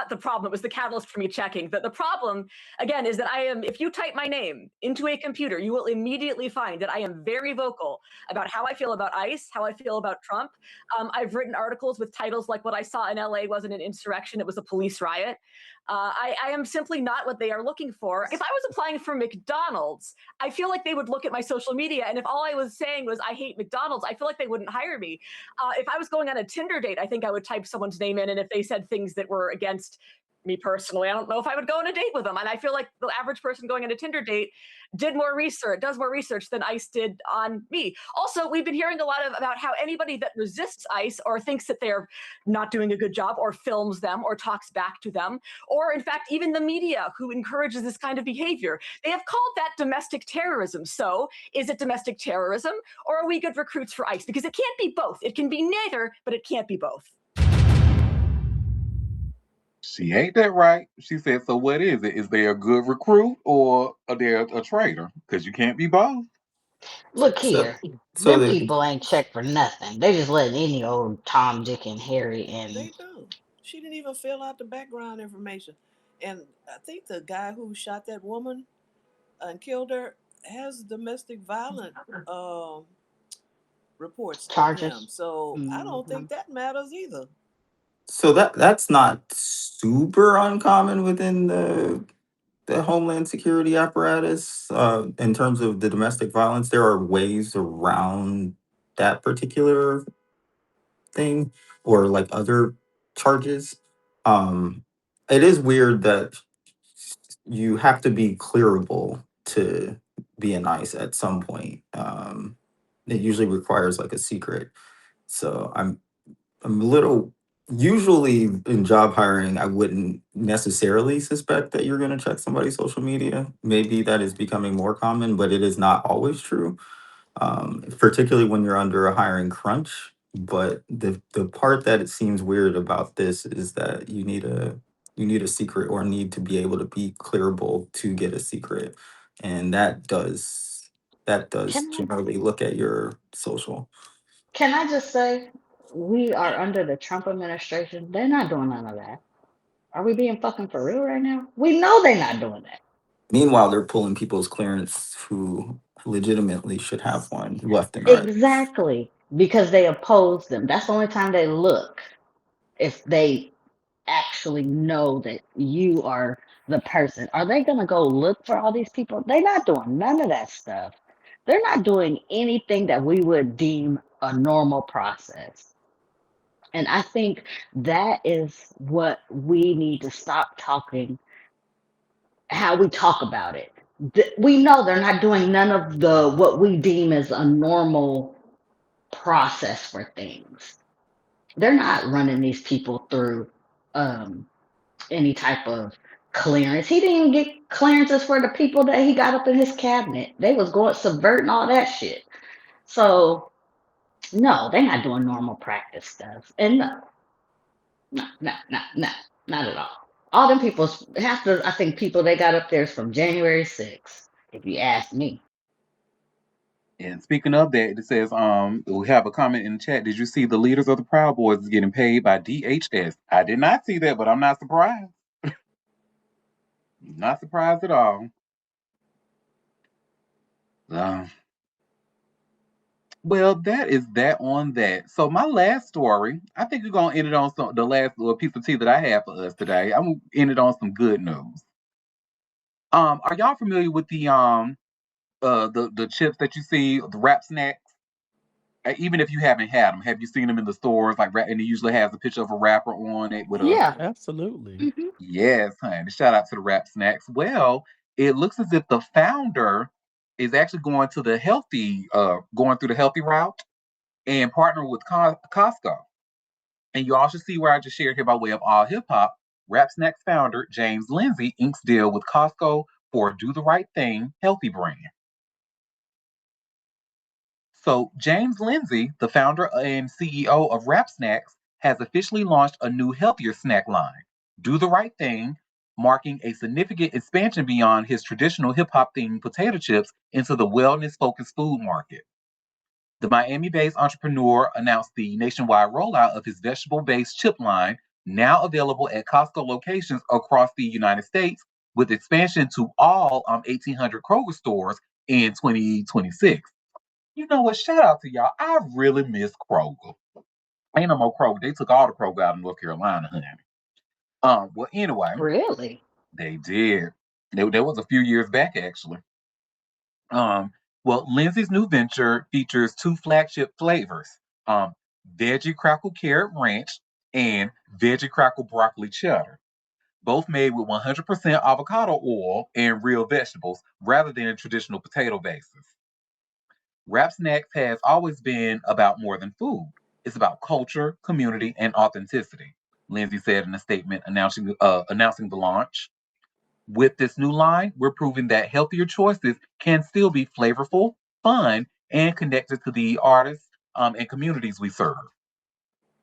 the problem. It was the catalyst for me checking. The problem, again, is that I am. If you type my name into a computer, you will immediately find that I am very vocal about how I feel about ICE, how I feel about Trump. I've written articles with titles like "What I saw in LA wasn't an insurrection; it was a police riot." I am simply not what they are looking for. If I was applying for McDonald's, I feel like they would look at my social media, and if all I was saying was "I hate McDonald's," I feel like they wouldn't hire me. If I was going on a Tinder date, I think I would type someone's name in, and if they said things that were against me personally, I don't know if I would go on a date with them. And I feel like the average person going on a Tinder date does more research than ICE did on me. Also, we've been hearing a lot about how anybody that resists ICE or thinks that they're not doing a good job or films them or talks back to them, or in fact, even the media who encourages this kind of behavior, they have called that domestic terrorism. So is it domestic terrorism, or are we good recruits for ICE? Because it can't be both. It can be neither, but it can't be both. She ain't that right. She said, so what is it? Is they a good recruit or are they a traitor? Because you can't be both. Look So, here. so Them the people ain't checked for nothing. They just letting any old Tom, Dick, and Harry in. They do. She didn't even fill out the background information. And I think the guy who shot that woman and killed her has domestic violence um, reports on him. Charges. So I don't Hmm. think that matters either. that's not super uncommon within the Homeland Security apparatus. In terms of the domestic violence, there are ways around that particular thing or like other charges. Um, it is weird that you have to be clearable to be an ICE at some point. It usually requires like a secret. So I'm a little usually in job hiring, I wouldn't necessarily suspect that you're going to check somebody's social media. Maybe that is becoming more common, but it is not always true, particularly when you're under a hiring crunch. But the part that it seems weird about this is that you need a secret or need to be able to be clearable to get a secret, and that does Can I generally look at your social. can I just say we are under the Trump administration. They're not doing none of that. Are we being fucking for real right now? We know they're not doing that. Meanwhile, they're pulling people's clearance who legitimately should have one left and right. Exactly. Because they oppose them. That's the only time they look. If they actually know that you are the person. Are they going to go look for all these people? They're not doing none of that stuff. They're not doing anything that we would deem a normal process. And I think that is what we need to stop talking, how we talk about it. We know they're not doing none of the what we deem as a normal process for things. They're not running these people through um, any type of clearance. He didn't even get clearances for the people that he got up in his cabinet. They was going subverting all that shit. So no, they're not doing normal practice stuff. And no, no, no, no, no, not at all. All them people, half the I think people they got up there is from January 6th, if you ask me. And speaking of that, it says, we have a comment in the chat. Did you see the leaders of the Proud Boys is getting paid by DHS? I did not see that, but I'm not surprised. Not surprised at all. Uh, well, that is that on that. So my last story, I think we're gonna end it on the last little piece of tea that I have for us today. I'm gonna end it on some good news. Are y'all familiar with the chips that you see, the wrap snacks? Even if you haven't had them, have you seen them in the stores? Like, and it usually has a picture of a rapper on it with a Yeah. Absolutely. Hmm. yes, honey. Shout out to the Rap Snacks. Well, it looks as if the founder is actually going through the healthy route and partnering with Costco. And you all should see where I just shared here by way of all hip hop. Rap Snacks founder James Lindsay inks deal with Costco for Do the Right Thing healthy brand. So, James Lindsay, the founder and CEO of Rap Snacks, has officially launched a new healthier snack line, Do the Right Thing, marking a significant expansion beyond his traditional hip hop themed potato chips into the wellness focused food market. The Miami based entrepreneur announced the nationwide rollout of his vegetable based chip line, now available at Costco locations across the United States, with expansion to all 1,800 Kroger stores in 2026. You know what? Shout out to y'all. I really miss Kroger. Ain't no more Kroger. They took all the Kroger out of North Carolina, honey. Well, anyway, Really? they did. There was a few years back, actually. Um, well, Lindsay's new venture features two flagship flavors: um, veggie crackle carrot ranch and veggie crackle broccoli cheddar, both made with 100% avocado oil and real vegetables rather than traditional potato bases. Rap Snacks has always been about more than food. It's about culture, community, and authenticity, Lindsay said in a statement announcing the launch. With this new line, we're proving that healthier choices can still be flavorful, fun, and connected to the artists and communities we serve.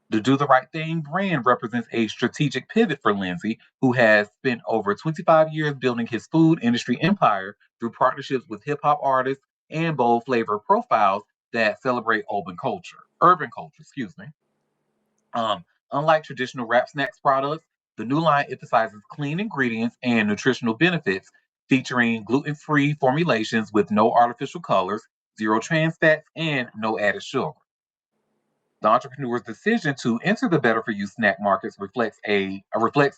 The Do the Right Thing brand represents a strategic pivot for Lindsay, who has spent over 25 years building his food industry empire through partnerships with hip hop artists and bold flavor profiles that celebrate urban culture, excuse me. Um, Unlike traditional Rap Snacks products, the new line emphasizes clean ingredients and nutritional benefits, featuring gluten-free formulations with no artificial colors, zero trans fats, and no added sugar. The entrepreneur's decision to enter the better for you snack markets reflects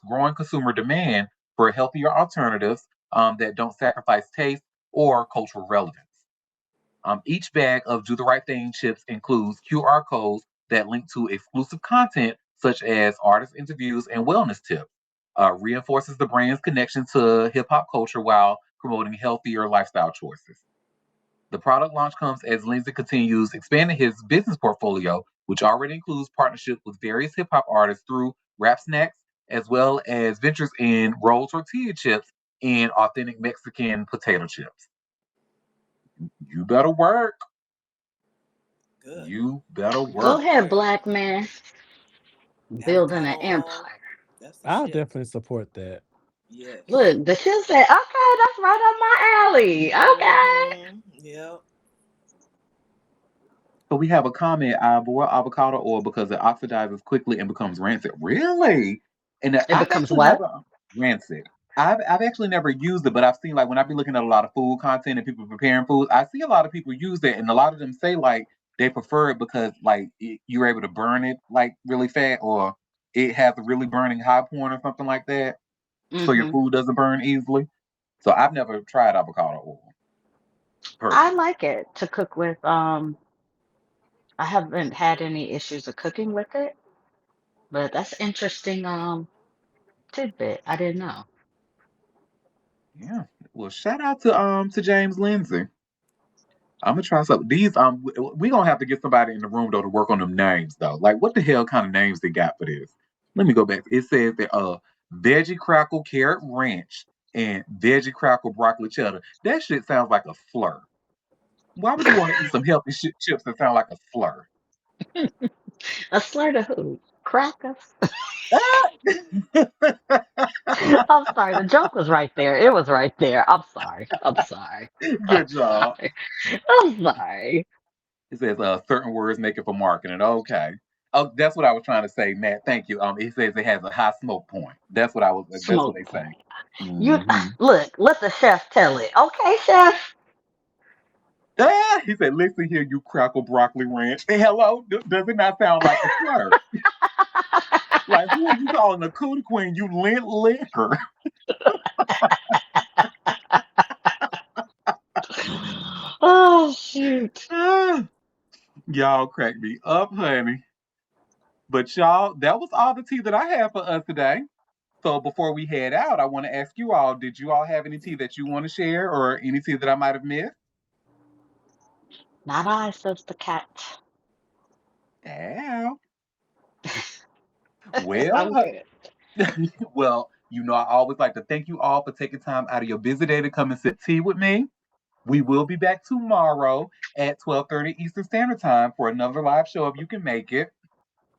growing consumer demand for healthier alternatives that don't sacrifice taste or cultural relevance. Each bag of Do the Right Thing chips includes QR codes that link to exclusive content such as artist interviews and wellness tips. Reinforces the brand's connection to hip hop culture while promoting healthier lifestyle choices. The product launch comes as Lindsay continues expanding his business portfolio, which already includes partnerships with various hip hop artists through Rap Snacks, as well as ventures in rolled tortilla chips and authentic Mexican potato chips. You better work. Good. You better Go work. ahead, black man. Building an Avocado. empire. That's the I'll shit. definitely support that. Yes. Look, the shit said, okay, that's right up my alley. Okay. Mm-hmm. Yep. So we have a comment. I boil avocado oil because it oxidizes quickly and becomes rancid. Really? And It I've becomes actually what? never rancid. I've actually never used it, but I've seen like when I be looking at a lot of food content and people preparing food, I see a lot of people use it, and a lot of them say like they prefer it because like you're able to burn it like really fast, or it has a really burning high point or something like that, so your Hmm. food doesn't burn easily. So I've never tried avocado oil I personally. like it to cook with. I haven't had any issues of cooking with it, but that's interesting. Tidbit. I didn't know. Yeah. Well, shout out to James Lindsay. I'm gonna try something. These we gonna have to get somebody in the room though to work on them names though. Like what the hell kind of names they got for this? Let me go back. It says that veggie crackle carrot ranch and veggie crackle broccoli cheddar. That shit sounds like a slur. Why would you want to eat some healthy chips that sound like a slur? A slur to who? Crackers. Ah! I'm sorry. The joke was right there. It was right there. I'm sorry. I'm sorry. I'm Good job. sorry. I'm sorry. It says certain words make it for marketing. Okay. Oh, that's what I was trying to say, Matt. Thank you. It says it has a high smoke point. That's what I was. That's what Smoke they say. point. You Hmm. look. Let the chef tell it. Okay, chef. Ah, he said, "Listen here, you crackle broccoli ranch. Hey, hello, does it not sound like a slur? Like who are you calling a cootie queen? You lint liquor." Oh shoot. Ah. Y'all crack me up, honey. But y'all, that was all the tea that I have for us today. So before we head out, I want to ask you all, did you all have any tea that you want to share or any tea that I might have missed? Not I, says the cat. Ow. I'm Well, good. well, I always like to thank you all for taking time out of your busy day to come and sip tea with me. We will be back tomorrow at 12:30 Eastern Standard Time for another live show if you can make it.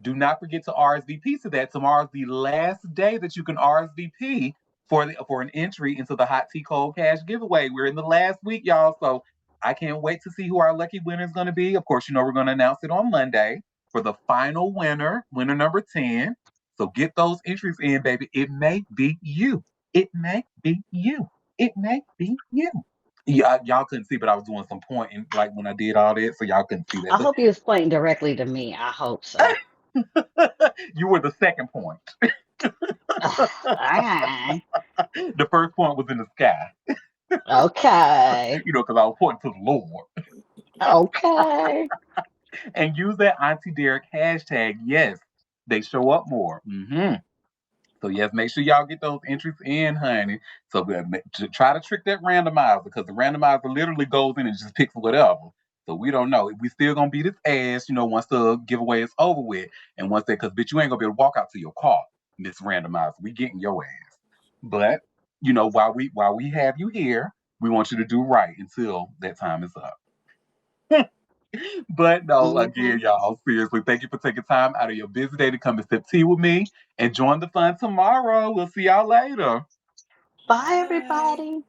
Do not forget to RSVP to that. Tomorrow's the last day that you can RSVP for an entry into the Hot Tea Cold Cash giveaway. We're in the last week, y'all, so I can't wait to see who our lucky winner is going to be. Of course, we're going to announce it on Monday for the final winner, winner number 10. So get those entries in, baby. It may be you. It may be you. It may be you. Yeah, y'all couldn't see, but I was doing some pointing like when I did all that, so y'all couldn't see that. I hope you was pointing directly to me. I hope so. But you were the second point. Okay. The first point was in the sky, Okay. because I was pointing to the Lord. Okay. And use that Auntie Derek hashtag. Yes, they show up more. So yes, make sure y'all get those entries in, honey. So try to trick that randomizer because the randomizer literally goes in and just picks whatever. So we don't know. We still gonna beat its ass, once the giveaway is over with. And once that, because bitch, you ain't gonna be able to walk out to your car, Miss Randomizer. We getting your ass. But while we have you here, we want you to do right until that time is up. But no, Hmm. again, y'all, seriously, thank you for taking time out of your busy day to come and sip tea with me and join the fun tomorrow. We'll see y'all later. Bye, Bye. everybody.